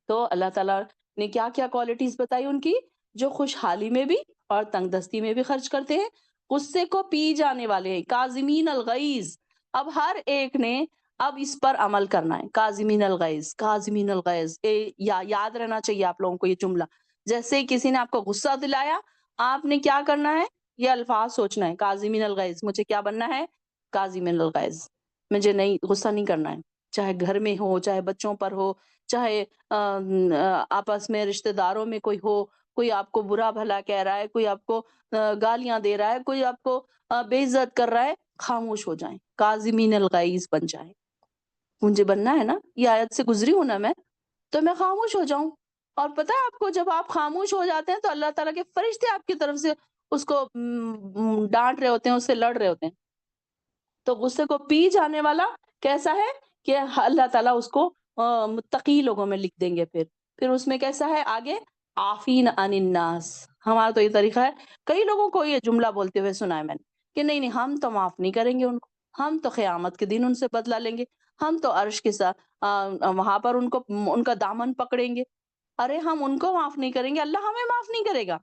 تو اللہ تعالیٰ نے کیا کیا کوالٹیز بتائی ان کی؟ جو خوشحالی میں بھی اور تنگ دستی میں بھی خرچ کرتے ہیں، غصے کو پی جانے والے ہیں، کاظمین الغیظ. اب ہر ایک نے اب اس پر عمل کرنا ہے. کاظمین الغیظ، کاظمین الغیظ، یاد رہنا چاہیے آپ لوگوں کو یہ جملہ. جیسے کسی نے آپ کو غصہ دلایا، آپ نے کیا کرنا ہے؟ یہ الفاظ سوچنا ہے. کاظمین الغیظ، مجھے کیا بننا ہے؟ کاظمین الغیظ. مجھے نہیں غصہ نہیں کرنا ہے، چاہے گھر میں ہو، چاہے بچوں پر ہو، چاہے آپس میں رشتہ داروں میں کوئی ہو، کوئی آپ کو برا بھلا کہہ رہا ہے، کوئی آپ کو گالیاں دے رہا ہے، کوئی آپ کو بے عزت کر رہا ہے، خاموش ہو جائیں. کاظمین الغیظ بن جائیں. مجھے بننا ہے نا، یہ آیت سے گزری ہوں نا میں، تو میں خاموش ہو جاؤں. اور پتہ ہے آپ کو، جب آپ خاموش ہو جاتے ہیں تو اللہ تعالیٰ کے فرشتے آپ کی طرف سے اس کو ڈانٹ رہے ہوتے ہیں، اس سے لڑ رہے ہوتے ہیں. تو غصے کو پی جانے والا کیسا ہے کہ اللہ تعالیٰ اس کو متقی لوگوں میں لکھ دیں گے. پھر اس میں کیسا ہے آگے؟ عافین عن الناس. ہمارا تو یہ طریقہ ہے، کئی لوگوں کو یہ جملہ بولتے ہوئے سنا ہے میں نے کہ نہیں نہیں ہم تو معاف نہیں کریں گے ان کو، ہم تو قیامت کے دن ان سے بدلہ لیں گے، ہم تو عرش کے ساتھ وہاں پر ان کا دامن پکڑیں گے. ارے ہم ان کو معاف نہیں کریں گے، اللہ ہمیں معاف نہیں کرے گا.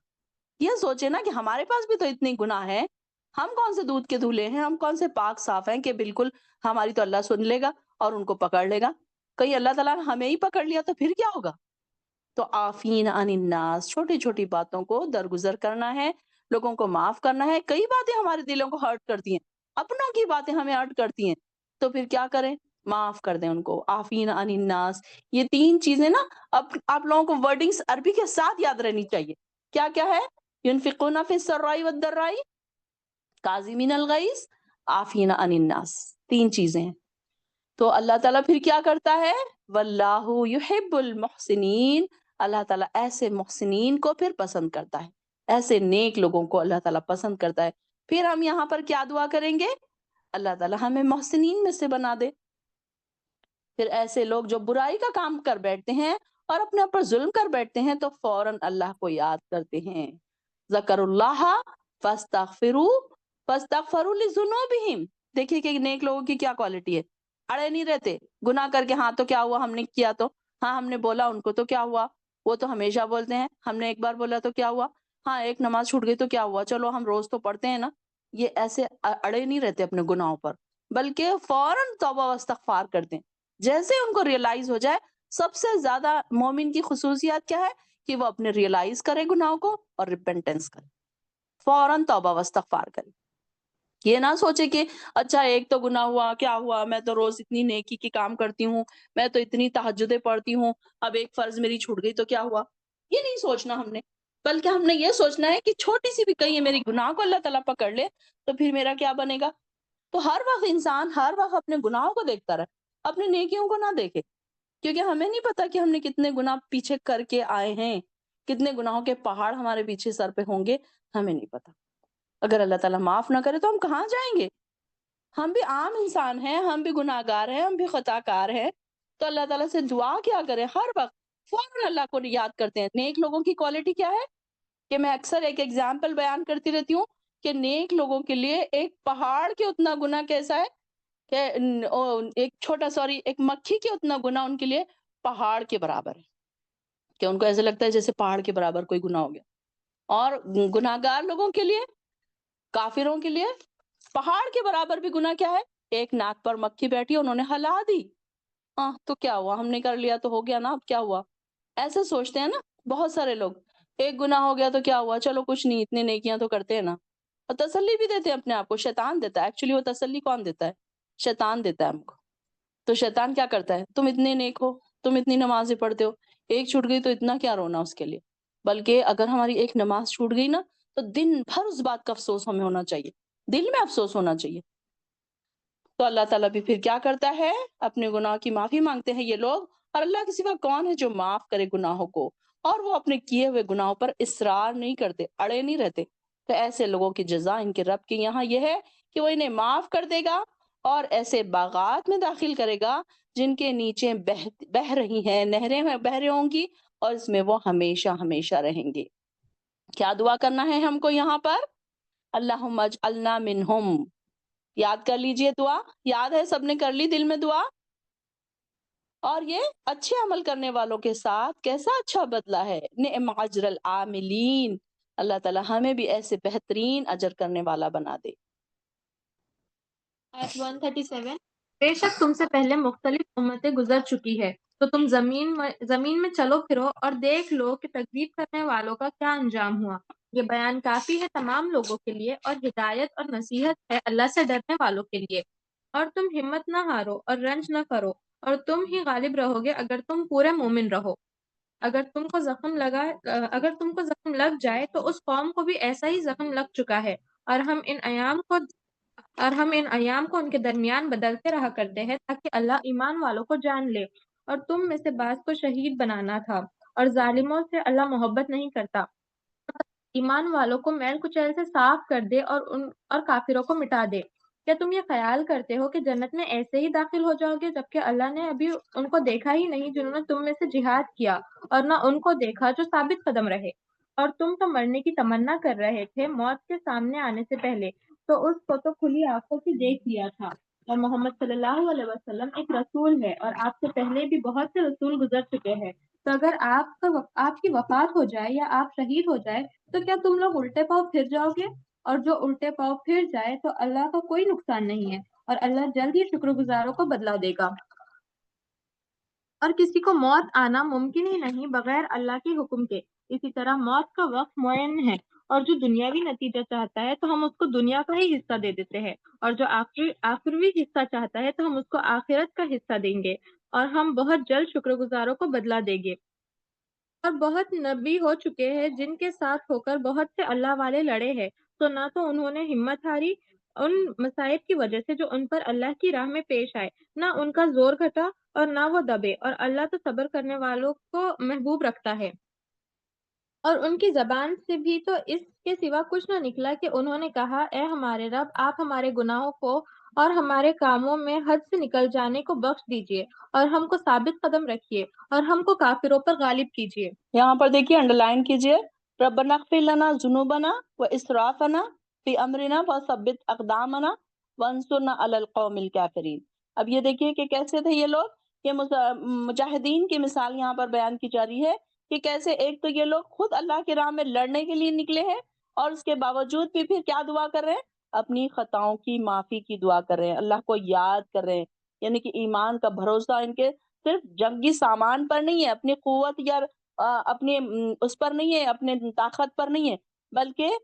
یہ سوچے نا کہ ہمارے پاس بھی تو اتنے گناہ ہیں، ہم کون سے دودھ کے دھلے ہیں، ہم کون سے پاک صاف ہیں کہ بالکل ہماری تو اللہ سن لے گا اور ان کو پکڑ لے گا. کہیں اللہ تعالیٰ نے ہمیں ہی پکڑ لیا تو پھر کیا ہوگا؟ تو عافین عن الناس، چھوٹی چھوٹی باتوں کو درگزر کرنا ہے، لوگوں کو معاف کرنا ہے. کئی باتیں ہمارے دلوں کو ہرٹ کرتی ہیں، اپنوں کی باتیں ہمیں ہرٹ کرتی ہیں، تو پھر کیا کریں؟ معاف کر دیں ان کو. عافین عن الناس، یہ 3 چیزیں نا اب آپ لوگوں کو ورڈنگز عربی کے ساتھ یاد رہنی چاہیے. کیا کیا ہے؟ ينفقون في السراء والضراء کاظمین الغیظ عافین عن الناس. 3 چیزیں ہیں. تو اللہ تعالیٰ پھر کیا کرتا ہے؟ واللہ یحب المحسنین. اللہ تعالیٰ ایسے محسنین کو پھر پسند کرتا ہے، ایسے نیک لوگوں کو اللہ تعالیٰ پسند کرتا ہے. پھر ہم یہاں پر کیا دعا کریں گے؟ اللہ تعالیٰ ہمیں محسنین میں سے بنا دے. پھر ایسے لوگ جو برائی کا کام کر بیٹھتے ہیں اور اپنے اوپر ظلم کر بیٹھتے ہیں تو فوراً اللہ کو یاد کرتے ہیں. ذکر اللہ فاستغفروا لذنوبہم. دیکھیے کہ نیک لوگوں کی کیا کوالٹی ہے، اڑے نہیں رہتے گناہ کر کے. ہاں تو کیا ہوا، ہم نے کیا تو، ہاں ہم نے بولا ان کو تو کیا ہوا، وہ تو ہمیشہ بولتے ہیں. ہم نے ایک بار بولا تو کیا ہوا، ہاں ایک نماز چھوٹ گئی تو کیا ہوا، چلو ہم روز تو پڑھتے ہیں نا. یہ ایسے اڑے نہیں رہتے اپنے گناہوں پر، بلکہ فوراً توبہ و استغفار کرتے ہیں جیسے ان کو ریئلائز ہو جائے. سب سے زیادہ مومن کی خصوصیات کیا ہے کہ وہ اپنے ریئلائز کرے گناہوں کو اور ریپینٹنس کرے، فوراً توبہ و استغفار کرے. یہ نہ سوچے کہ اچھا ایک تو گناہ ہوا کیا ہوا، میں تو روز اتنی نیکی کی کام کرتی ہوں، میں تو اتنی تہجدیں پڑھتی ہوں، اب ایک فرض میری چھوٹ گئی تو کیا ہوا. یہ نہیں سوچنا ہم نے، بلکہ ہم نے یہ سوچنا ہے کہ چھوٹی سی بھی کہیں میری گناہ کو اللہ تعالیٰ پکڑ لے تو پھر میرا کیا بنے گا. تو ہر وقت انسان ہر وقت اپنے گناہوں کو دیکھتا رہے، اپنی نیکیوں کو نہ دیکھے، کیونکہ ہمیں نہیں پتا کہ ہم نے کتنے گناہ پیچھے کر کے آئے ہیں، کتنے گناہوں کے پہاڑ ہمارے پیچھے سر پہ ہوں گے، ہمیں نہیں پتا. اگر اللہ تعالیٰ معاف نہ کرے تو ہم کہاں جائیں گے؟ ہم بھی عام انسان ہیں، ہم بھی گناہ گار ہیں، ہم بھی خطا کار ہیں. تو اللہ تعالیٰ سے دعا کیا کریں، ہر وقت فوراً اللہ کو یاد کرتے ہیں. نیک لوگوں کی کوالٹی کیا ہے کہ میں اکثر ایک ایگزامپل بیان کرتی رہتی ہوں کہ نیک لوگوں کے لیے ایک پہاڑ کے اتنا گناہ کیسا ہے کہ ایک مکھی کے اتنا گناہ ان کے لیے پہاڑ کے برابر ہے، کہ ان کو ایسا لگتا ہے جیسے پہاڑ کے برابر کوئی گناہ ہو گیا. اور گناہ گار لوگوں کے لیے، کافروں کے لیے پہاڑ کے برابر بھی گناہ کیا ہے؟ ایک ناک پر مکھی بیٹھی انہوں نے ہلا دی، ہاں تو کیا ہوا، ہم نے کر لیا تو ہو گیا نا، اب کیا ہوا. ایسے سوچتے ہیں نا بہت سارے لوگ، ایک گناہ ہو گیا تو کیا ہوا، چلو کچھ نہیں، اتنے نیکیاں تو کرتے ہیں نا. اور تسلی بھی دیتے ہیں اپنے آپ کو، شیطان دیتا ہے. ایکچولی وہ تسلی کون دیتا ہے؟ شیطان دیتا ہے ہم کو. تو شیطان کیا کرتا ہے، تم اتنے نیک ہو، تم اتنی نمازیں پڑھتے ہو، ایک چھوٹ گئی تو اتنا کیا رونا اس کے لیے. بلکہ اگر ہماری ایک نماز چھوٹ گئی نا تو دن بھر اس بات کا افسوس ہمیں ہونا چاہیے، دل میں افسوس ہونا چاہیے. تو اللہ تعالیٰ بھی پھر کیا کرتا ہے، اپنے گناہ کی معافی مانگتے ہیں یہ لوگ. اور اللہ کے سوا کون ہے جو معاف کرے گناہوں کو، اور وہ اپنے کیے ہوئے گناہوں پر اصرار نہیں کرتے، اڑے نہیں رہتے. تو ایسے لوگوں کی جزا ان کے رب کے یہاں یہ ہے کہ وہ انہیں معاف کر دے گا اور ایسے باغات میں داخل کرے گا جن کے نیچے بہ رہی ہیں نہریں بہ رہی ہوں گی، اور اس میں وہ ہمیشہ ہمیشہ رہیں گے. کیا دعا کرنا ہے ہم کو یہاں پر؟ اللہم اجعلنا منہم. یاد کر لیجئے دعا، یاد ہے سب نے کر لی دل میں دعا. اور یہ اچھے عمل کرنے والوں کے ساتھ کیسا اچھا بدلہ ہے، نعم اجر العاملین. اللہ تعالیٰ ہمیں بھی ایسے بہترین اجر کرنے والا بنا دے. آیت 137 بے شک تم سے پہلے مختلف امتیں گزر چکی ہے، تو تم زمین میں چلو پھرو اور دیکھ لو کہ تکذیب کرنے والوں کا کیا انجام ہوا. یہ بیان کافی ہے تمام لوگوں کے لیے اور ہدایت اور نصیحت ہے اللہ سے ڈرنے والوں کے لیے. اور تم ہمت نہ ہارو اور رنج نہ کرو، اور تم ہی غالب رہو گے اگر تم پورے مومن رہو. اگر تم کو زخم لگ جائے تو اس قوم کو بھی ایسا ہی زخم لگ چکا ہے، اور ہم ان ایام کو ان کے درمیان بدلتے رہا کرتے ہیں تاکہ اللہ ایمان والوں کو جان لے. اور تم میں سے بعض کو شہید بنانا تھا، اور ظالموں سے اللہ محبت نہیں کرتا. ایمان والوں کو میل کچیل سے صاف کر دے اور کافروں کو مٹا دے. کیا تم یہ خیال کرتے ہو کہ جنت میں ایسے ہی داخل ہو جاؤ گے جبکہ اللہ نے ابھی ان کو دیکھا ہی نہیں جنہوں نے تم میں سے جہاد کیا، اور نہ ان کو دیکھا جو ثابت قدم رہے؟ اور تم تو مرنے کی تمنا کر رہے تھے موت کے سامنے آنے سے پہلے، تو اس کو تو کھلی آنکھوں سے دیکھ لیا تھا۔ اور محمد صلی اللہ علیہ وسلم ایک رسول ہے، اور آپ سے پہلے بھی بہت سے رسول گزر چکے ہیں۔ تو اگر آپ کی وفات ہو جائے یا آپ شہید ہو جائے تو کیا تم لوگ الٹے پاؤں پھر جاؤ گے؟ اور جو الٹے پاؤں پھر جائے تو اللہ کا کوئی نقصان نہیں ہے، اور اللہ جلد ہی شکر گزاروں کو بدلا دے گا۔ اور کسی کو موت آنا ممکن ہی نہیں بغیر اللہ کے حکم کے۔ اسی طرح موت کا وقت معین ہے، اور جو دنیاوی نتیجہ چاہتا ہے تو ہم اس کو دنیا کا ہی حصہ دے دیتے ہیں، اور جو آخروی حصہ چاہتا ہے تو ہم اس کو آخرت کا حصہ دیں گے، اور ہم بہت جلد شکر گزاروں کو بدلا دیں گے۔ اور بہت نبی ہو چکے ہیں جن کے ساتھ ہو کر بہت سے اللہ والے لڑے ہیں، تو نہ تو انہوں نے ہمت ہاری ان مصائب کی وجہ سے جو ان پر اللہ کی راہ میں پیش آئے، نہ ان کا زور گھٹا اور نہ وہ دبے، اور اللہ تو صبر کرنے والوں کو محبوب رکھتا ہے۔ اور ان کی زبان سے بھی تو اس کے سوا کچھ نہ نکلا کہ انہوں نے کہا، اے ہمارے رب، آپ ہمارے گناہوں کو اور ہمارے کاموں میں حد سے نکل جانے کو بخش دیجئے، اور ہم کو ثابت قدم رکھیے، اور ہم کو کافروں پر غالب کیجئے۔ یہاں پر دیکھیے انڈر لائن کیجیے، ربنا اغفر لنا ذنوبنا و اسرافنا فی امرنا وثبت اقدامنا وانصرنا علی القوم الکافرین۔ اب یہ دیکھیے کہ کیسے تھے یہ لوگ، یہ مجاہدین کی مثال یہاں پر بیان کی جا رہی ہے کہ کیسے ایک تو یہ لوگ خود اللہ کی راہ میں لڑنے کے لیے نکلے ہیں، اور اس کے باوجود بھی پھر کیا دعا کر رہے ہیں؟ اپنی خطاؤں کی معافی کی دعا کر رہے ہیں، اللہ کو یاد کر رہے ہیں، یعنی کہ ایمان کا بھروسہ ان کے صرف جنگی سامان پر نہیں ہے، اپنی قوت یا اپنے اس پر نہیں ہے، اپنے طاقت پر نہیں ہے، بلکہ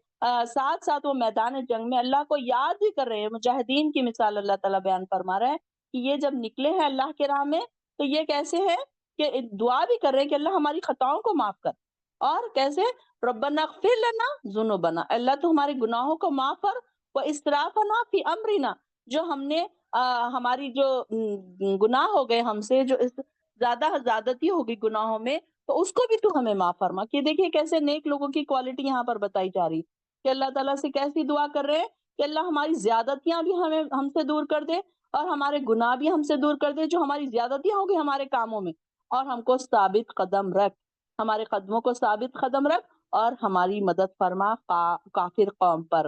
ساتھ ساتھ وہ میدان جنگ میں اللہ کو یاد بھی کر رہے ہیں۔ مجاہدین کی مثال اللہ تعالیٰ بیان فرما رہا ہے کہ یہ جب نکلے ہیں اللہ کے راہ میں تو یہ کیسے ہے کہ دعا بھی کر رہے ہیں کہ اللہ ہماری خطاؤں کو معاف کر، اور کیسے ربنا اغفر لنا ذنوبنا، اللہ تو ہمارے گناہوں کو معاف کر، وہ اسرافنا فی امرنا، جو ہم نے ہماری جو گناہ ہو گئے ہم سے، جو زیادہ زیادتی ہو گئی گناہوں میں، تو اس کو بھی تو ہمیں معاف فرما۔ کہ دیکھیے کیسے نیک لوگوں کی کوالٹی یہاں پر بتائی جا رہی کہ اللہ تعالیٰ سے کیسی دعا کر رہے ہیں کہ اللہ ہماری زیادتیاں بھی ہم سے دور کر دے، اور ہمارے گناہ بھی ہم سے دور کر دے، جو ہماری زیادتیاں ہو گئی ہمارے کاموں میں، اور ہم کو ثابت قدم رکھ، ہمارے قدموں کو ثابت قدم رکھ، اور ہماری مدد فرما کافر قوم پر۔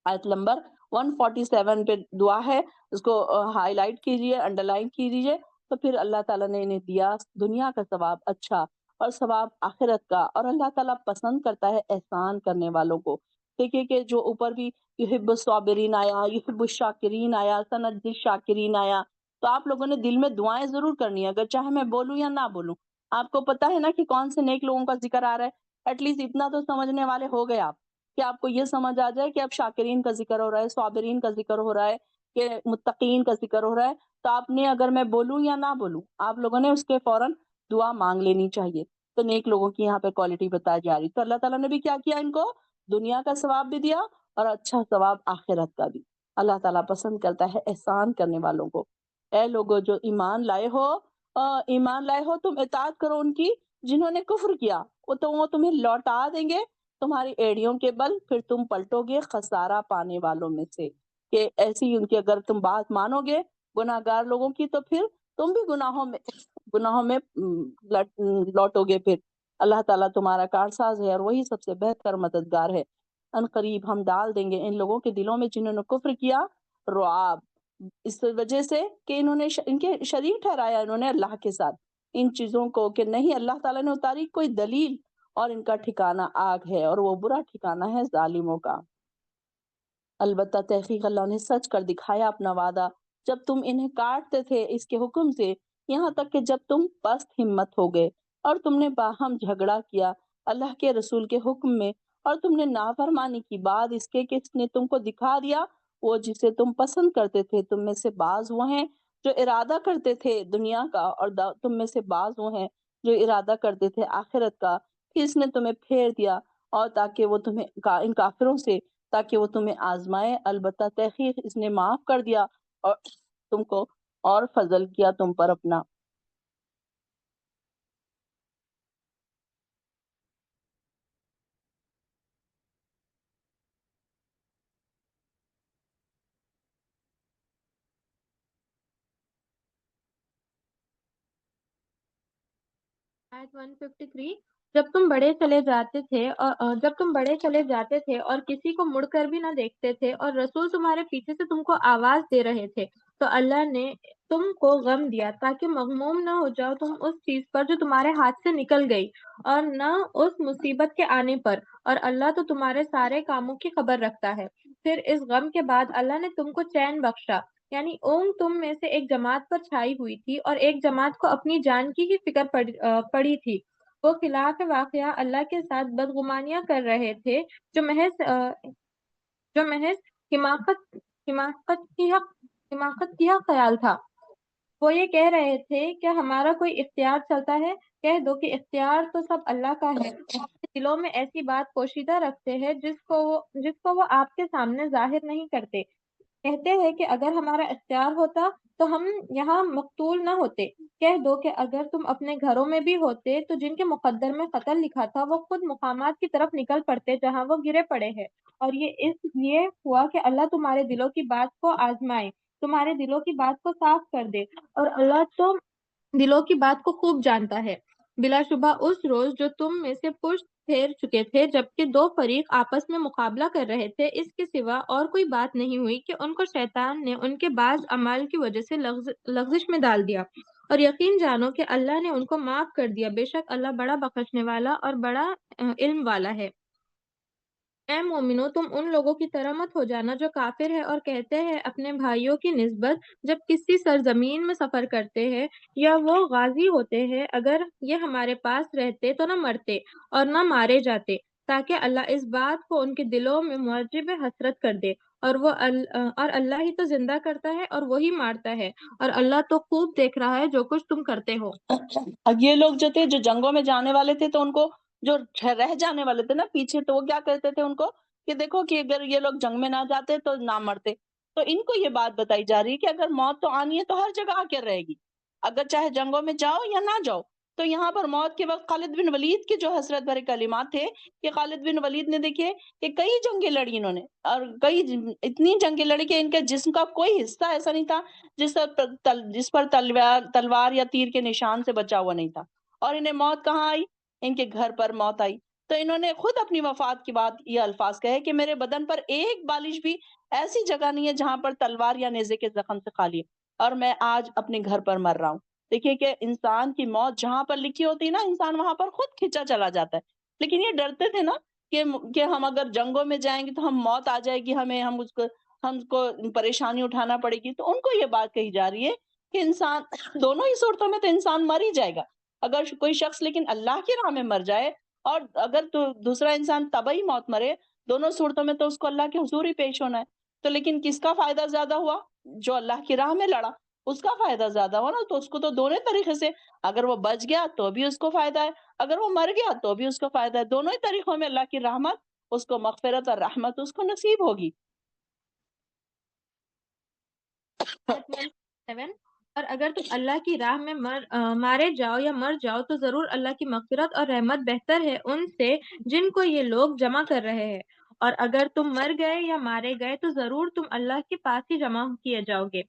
آیت نمبر 147 پہ دعا ہے، اس کو ہائی لائٹ کیجیے، انڈر لائن کیجیے، تو پھر اللہ تعالیٰ نے انہیں دیا دنیا کا ثواب اچھا، اور ثواب آخرت کا، اور اللہ تعالیٰ پسند کرتا ہے احسان کرنے والوں کو۔ دیکھیے کہ جو اوپر بھی یحب الصابرین آیا، یحب الشاکرین آیا، سنجزی الشاکرین آیا، تو آپ لوگوں نے دل میں دعائیں ضرور کرنی ہے، اگر چاہے میں بولوں یا نہ بولوں۔ آپ کو پتا ہے نا کہ کون سے نیک لوگوں کا ذکر آ رہا ہے، ایٹ لیسٹ اتنا تو سمجھنے والے ہو گئے آپ، کہ آپ کو یہ سمجھ آ جائے کہ اب شاکرین کا ذکر ہو رہا ہے، صابرین کا ذکر ہو رہا ہے، کہ متقین کا ذکر ہو رہا ہے، تو آپ نے اگر میں بولوں یا نہ بولوں، آپ لوگوں نے اس کے فوراً دعا مانگ لینی چاہیے۔ تو نیک لوگوں کی یہاں پہ کوالٹی بتائی جا رہی، تو اللہ تعالیٰ نے بھی کیا کیا، ان کو دنیا کا ثواب بھی دیا اور اچھا ثواب آخرت کا بھی۔ اللہ تعالیٰ پسند کرتا ہے احسان کرنے والوں کو۔ اے لوگوں جو ایمان لائے ہو تم اطاعت کرو ان کی، جنہوں نے کفر کیا وہ تمہیں لوٹا دیں گے تمہاری ایڑیوں کے بل، پھر تم پلٹو گے خسارہ پانے والوں میں سے۔ کہ ایسی ان کی اگر تم بات مانو گے گناہ گار لوگوں کی، تو پھر تم بھی گناہوں میں لوٹو گے پھر۔ اللہ تعالیٰ تمہارا کارساز ہے، اور وہی سب سے بہتر مددگار ہے۔ ان قریب ہم ڈال دیں گے ان لوگوں کے دلوں میں جنہوں نے کفر کیا رعب، اس وجہ سے کہ انہوں نے ان کے شریک ٹھہرایا انہوں نے اللہ کے ساتھ ان چیزوں کو، کہ نہیں اللہ تعالیٰ نے اتاری کوئی دلیل، اور ان کا ٹھکانہ آگ ہے، اور وہ برا ٹھکانہ ہے ظالموں کا۔ البتہ تحقیق اللہ نے سچ کر دکھایا اپنا وعدہ جب تم انہیں کاٹتے تھے اس کے حکم سے، یہاں تک کہ جب تم پست ہمت ہو گئے اور تم نے باہم جھگڑا کیا اللہ کے رسول کے حکم میں، اور تم نے نافرمانی کی بعد اس کے کہ اس نے تم کو دکھا دیا وہ جسے تم پسند کرتے تھے۔ تم میں سے بعض وہ ہیں جو ارادہ کرتے تھے دنیا کا، اور تم میں سے بعض وہ ہیں جو ارادہ کرتے تھے آخرت کا، پھر اس نے تمہیں پھیر دیا، اور تاکہ وہ تمہیں ان کافروں سے تاکہ وہ تمہیں آزمائے۔ البتہ تحقیق اس نے معاف کر دیا اور تم کو اور فضل کیا تم پر اپنا۔ آیت 153 جب تم بڑے چلے جاتے تھے اور کسی کو مڑ کر بھی نہ دیکھتے تھے اور رسول تمہارے پیچھے سے تم کو آواز دے رہے تھے تو اللہ نے تم کو غم دیا تاکہ مغموم نہ ہو جاؤ تم اس چیز پر جو تمہارے ہاتھ سے نکل گئی اور نہ اس مصیبت کے آنے پر، اور اللہ تو تمہارے سارے کاموں کی خبر رکھتا ہے۔ پھر اس غم کے بعد اللہ نے تم کو چین بخشا، یعنی اونگ تم میں سے ایک جماعت پر چھائی ہوئی تھی اور ایک جماعت کو اپنی جان کی ہی فکر پڑی تھی۔ وہ خلاف واقعہ اللہ کے ساتھ بدگمانیاں کر رہے تھے جو محض حماقت حماقت کی خیال تھا۔ وہ یہ کہہ رہے تھے کہ ہمارا کوئی اختیار چلتا ہے، کہہ دو کہ اختیار تو سب اللہ کا ہے۔ اپنے دلوں میں ایسی بات پوشیدہ رکھتے ہیں جس کو وہ آپ کے سامنے ظاہر نہیں کرتے۔ کہتے ہیں کہ اگر ہمارا اختیار ہوتا تو ہم یہاں مقتول نہ ہوتے۔ کہہ دو کہ اگر تم اپنے گھروں میں بھی ہوتے تو جن کے مقدر میں قتل لکھا تھا وہ خود مقامات کی طرف نکل پڑتے جہاں وہ گرے پڑے ہیں، اور یہ اس لیے ہوا کہ اللہ تمہارے دلوں کی بات کو آزمائے، تمہارے دلوں کی بات کو صاف کر دے، اور اللہ تو دلوں کی بات کو خوب جانتا ہے۔ بلا شبہ اس روز جو تم میں سے پشت پھیر چکے تھے جبکہ دو فریق آپس میں مقابلہ کر رہے تھے، اس کے سوا اور کوئی بات نہیں ہوئی کہ ان کو شیطان نے ان کے بعض اعمال کی وجہ سے لغزش میں ڈال دیا، اور یقین جانو کہ اللہ نے ان کو معاف کر دیا، بے شک اللہ بڑا بخشنے والا اور بڑا علم والا ہے۔ اے مومنو، تم ان لوگوں کی طرح مت ہو جانا جو کافر ہے اور کہتے ہیں اپنے بھائیوں کی نسبت جب کسی سرزمین میں سفر کرتے ہیں یا وہ غازی ہوتے ہیں، اگر یہ ہمارے پاس رہتے تو نہ مرتے اور نہ مارے جاتے، تاکہ اللہ اس بات کو ان کے دلوں میں موجب حسرت کر دے، اور اللہ ہی تو زندہ کرتا ہے اور وہی مارتا ہے، اور اللہ تو خوب دیکھ رہا ہے جو کچھ تم کرتے ہو۔ اب یہ لوگ جو تھے جو جنگوں میں جانے والے تھے تو ان کو جو رہ جانے والے تھے نا پیچھے، تو وہ کیا کہتے تھے ان کو کہ دیکھو کہ اگر یہ لوگ جنگ میں نہ جاتے تو نہ مرتے۔ تو ان کو یہ بات بتائی جا رہی ہے کہ اگر موت تو آنی ہے تو ہر جگہ آ کے رہے گی، اگر چاہے جنگوں میں جاؤ یا نہ جاؤ۔ تو یہاں پر موت کے وقت خالد بن ولید کے جو حسرت بھرے کلمات تھے کہ خالد بن ولید نے دیکھیے کہ کئی جنگیں لڑی انہوں نے، اور اتنی جنگیں لڑی کہ ان کے جسم کا کوئی حصہ ایسا نہیں تھا جس پر تلوار یا تیر کے نشان سے بچا ہوا نہیں تھا، اور انہیں موت کہاں آئی؟ ان کے گھر پر موت آئی۔ تو انہوں نے خود اپنی وفات کے بعد یہ الفاظ کہے کہ میرے بدن پر ایک بالش بھی ایسی جگہ نہیں ہے جہاں پر تلوار یا نیزے کے زخم سے خالی ہے، اور میں آج اپنے گھر پر مر رہا ہوں۔ دیکھیے کہ انسان کی موت جہاں پر لکھی ہوتی ہے نا، انسان وہاں پر خود کھینچا چلا جاتا ہے، لیکن یہ ڈرتے تھے نا کہ ہم اگر جنگوں میں جائیں گے تو ہم موت آ جائے گی، ہم کو پریشانی اٹھانا پڑے گی۔ تو ان کو یہ بات کہی جا رہی ہے کہ انسان دونوں ہی صورتوں میں تو انسان مر ہی جائے گا۔ اگر کوئی شخص لیکن اللہ کی راہ میں مر جائے، اور اگر تو دوسرا انسان طبعی موت مرے، دونوں صورتوں میں تو اس کو اللہ کے حضور ہی پیش ہونا ہے۔ تو لیکن کس کا فائدہ زیادہ ہوا؟ جو اللہ کی راہ میں لڑا اس کا فائدہ زیادہ ہوا نا، تو اس کو تو دونوں طریقے سے، اگر وہ بچ گیا تو بھی اس کو فائدہ ہے، اگر وہ مر گیا تو بھی اس کو فائدہ ہے، دونوں ہی طریقوں میں اللہ کی رحمت اس کو، مغفرت اور رحمت اس کو نصیب ہوگی۔ آیت 147 اور اگر تم اللہ کی راہ میں مارے جاؤ یا مر جاؤ تو ضرور اللہ کی مغفرت اور رحمت بہتر ہے ان سے جن کو یہ لوگ جمع کر رہے ہیں، اور اگر تم مر گئے یا مارے گئے تو ضرور تم اللہ کے پاس ہی جمع کیے جاؤ گے۔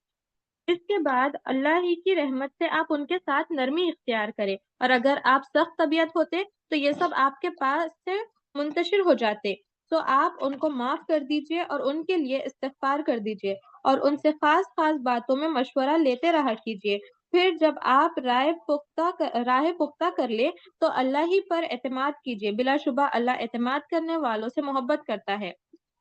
اس کے بعد اللہ ہی کی رحمت سے آپ ان کے ساتھ نرمی اختیار کریں، اور اگر آپ سخت طبیعت ہوتے تو یہ سب آپ کے پاس سے منتشر ہو جاتے، تو آپ ان کو معاف کر دیجئے اور ان کے لیے استغفار کر دیجئے اور ان سے خاص خاص باتوں میں مشورہ لیتے رہا کیجئے۔ پھر جب آپ راہ پختہ کر لے تو اللہ ہی پر اعتماد کیجئے، بلا شبہ اللہ اعتماد کرنے والوں سے محبت کرتا ہے۔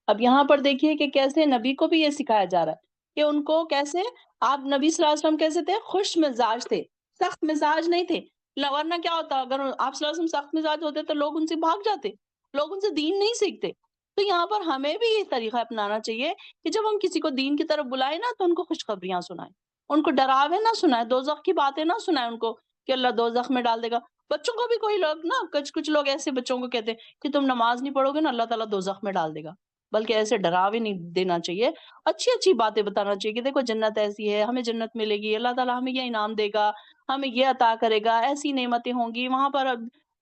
اب یہاں پر دیکھیے کہ کیسے نبی کو بھی یہ سکھایا جا رہا ہے کہ ان کو کیسے، آپ نبی صلی اللہ علیہ وسلم کیسے تھے؟ خوش مزاج تھے، سخت مزاج نہیں تھے، ورنہ کیا ہوتا اگر آپ صلی اللہ علیہ وسلم سخت مزاج ہوتے تو لوگ ان سے بھاگ جاتے، لوگ ان سے دین نہیں سیکھتے۔ تو یہاں پر ہمیں بھی یہ طریقہ اپنانا چاہیے کہ جب ہم کسی کو دین کی طرف بلائیں نا تو ان کو خوشخبریاں سنائیں، ان کو ڈراوے نہ سنائیں، دوزخ کی باتیں نہ سنائیں ان کو کہ اللہ دوزخ میں ڈال دے گا۔ بچوں کو بھی کوئی لوگ نا، کچھ لوگ ایسے بچوں کو کہتے ہیں کہ تم نماز نہیں پڑھو گے نا اللہ تعالیٰ دوزخ میں ڈال دے گا، بلکہ ایسے ڈراوے نہیں دینا چاہیے، اچھی اچھی باتیں بتانا چاہیے کہ دیکھو جنت ایسی ہے، ہمیں جنت ملے گی، اللہ تعالیٰ ہمیں یہ انعام دے گا، ہمیں یہ عطا کرے گا، ایسی نعمتیں ہوں گی وہاں پر،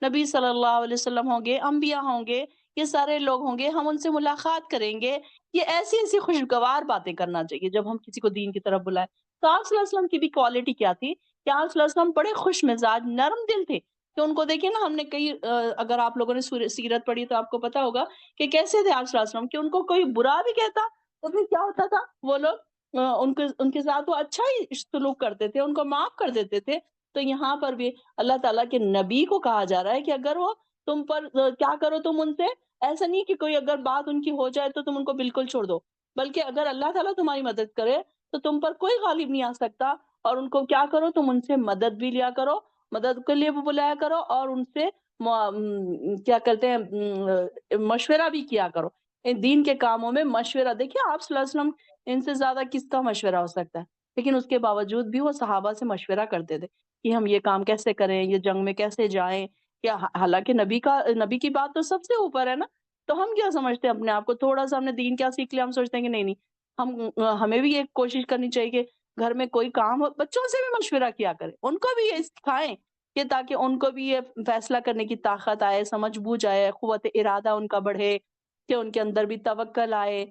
نبی صلی اللہ علیہ وسلم ہوں گے، انبیاء ہوں گے، یہ سارے لوگ ہوں گے، ہم ان سے ملاقات کریں گے۔ یہ ایسی ایسی خوشگوار باتیں کرنا چاہیے جب ہم کسی کو دین کی طرف بلائیں۔ تو آپ صلی اللہ علیہ وسلم کی بھی کوالٹی کیا تھی کہ آپ صلی اللہ علیہ وسلم بڑے خوش مزاج، نرم دل تھے، کہ ان کو دیکھیے نا، ہم نے کئی اگر آپ لوگوں نے سیرت پڑھی تو آپ کو پتا ہوگا کہ کیسے تھے آپ صلی اللہ علیہ وسلم، کہ ان کو کوئی برا بھی کہتا تو پھر کیا ہوتا تھا، وہ لوگ ان کے ساتھ وہ اچھا ہی سلوک کرتے تھے، ان کو معاف کر دیتے تھے۔ تو یہاں پر بھی اللہ تعالیٰ کے نبی کو کہا جا رہا ہے کہ اگر وہ تم پر کیا کرو، تم ان سے ایسا نہیں کہ کوئی اگر بات ان کی ہو جائے تو تم ان کو بالکل چھوڑ دو، بلکہ اگر اللہ تعالیٰ تمہاری مدد کرے تو تم پر کوئی غالب نہیں آ سکتا، اور ان کو کیا کرو، تم ان سے مدد بھی لیا کرو، مدد کے لیے بھی بلایا کرو، اور ان سے کیا کرتے ہیں، مشورہ بھی کیا کرو ان دین کے کاموں میں۔ مشورہ دیکھیے، آپ صلی اللہ علیہ وسلم ان سے زیادہ کس کا مشورہ ہو سکتا ہے، لیکن اس کے باوجود بھی وہ صحابہ سے مشورہ کرتے تھے کہ ہم یہ کام کیسے کریں، یہ جنگ میں کیسے جائیں، کیا حالانکہ نبی کی بات تو سب سے اوپر ہے نا۔ تو ہم کیا سمجھتے ہیں اپنے آپ کو، تھوڑا سا ہم نے دین کیا سیکھ لیا، ہم سوچتے ہیں کہ نہیں ہمیں بھی یہ کوشش کرنی چاہیے کہ گھر میں کوئی کام ہو بچوں سے بھی مشورہ کیا کرے، ان کو بھی یہ سکھائیں کہ تاکہ ان کو بھی یہ فیصلہ کرنے کی طاقت آئے، سمجھ بوجھ آئے، قوت ارادہ ان کا بڑھے، کہ ان کے اندر بھی توکل آئے۔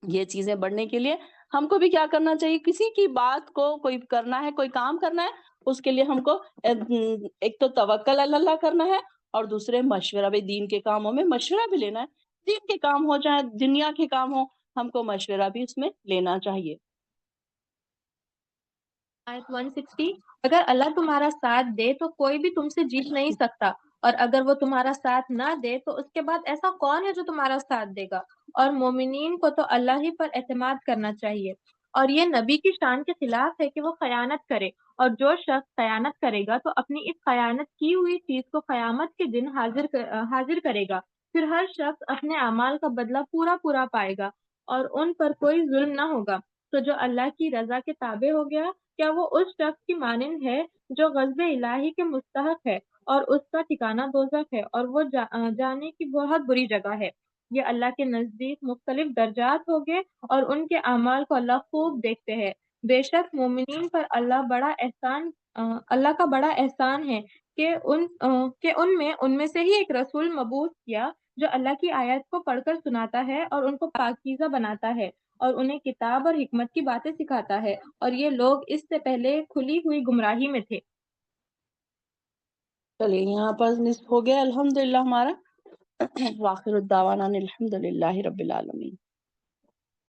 یہ چیزیں بڑھنے کے لیے ہم کو بھی کیا کرنا چاہیے، کسی کی بات کو کوئی کرنا ہے، کوئی کام کرنا ہے، اس کے لیے ہم کو ایک تو توکل اللہ کرنا ہے، اور دوسرے مشورہ بھی، دین کے کاموں میں مشورہ بھی لینا ہے، دین کے کام ہو چاہے دنیا کے کام ہو، ہم کو مشورہ بھی اس میں لینا چاہیے۔ آیت 160، اگر اللہ تمہارا ساتھ دے تو کوئی بھی تم سے جیت نہیں سکتا، اور اگر وہ تمہارا ساتھ نہ دے تو اس کے بعد ایسا کون ہے جو تمہارا ساتھ دے گا؟ اور مومنین کو تو اللہ ہی پر اعتماد کرنا چاہیے۔ اور یہ نبی کی شان کے خلاف ہے کہ وہ خیانت کرے، اور جو شخص خیانت کرے گا تو اپنی اس خیانت کی ہوئی چیز کو قیامت کے دن حاضر کرے گا، پھر ہر شخص اپنے اعمال کا بدلہ پورا پورا پائے گا، اور ان پر کوئی ظلم نہ ہوگا۔ تو جو اللہ کی رضا کے تابع ہو گیا، کیا وہ اس شخص کی مانند ہے جو غضب الہی کے مستحق ہے، اور اس کا ٹھکانہ دوزخ ہے، اور وہ جانے کی بہت بری جگہ ہے۔ یہ اللہ کے نزدیک مختلف درجات ہوگے، اور ان کے اعمال کو اللہ خوب دیکھتے ہیں۔ بے شک مومنین پر اللہ کا بڑا احسان ہے کہ ان میں سے ہی ایک رسول مبعوث کیا جو اللہ کی آیت کو پڑھ کر سناتا ہے اور ان کو پاکیزہ بناتا ہے، اور انہیں کتاب اور حکمت کی باتیں سکھاتا ہے، اور یہ لوگ اس سے پہلے کھلی ہوئی گمراہی میں تھے۔ چلیے یہاں پر نصف ہو گیا الحمدللہ ہمارا۔ واخر الدعوانا الحمدللہ رب العالمین۔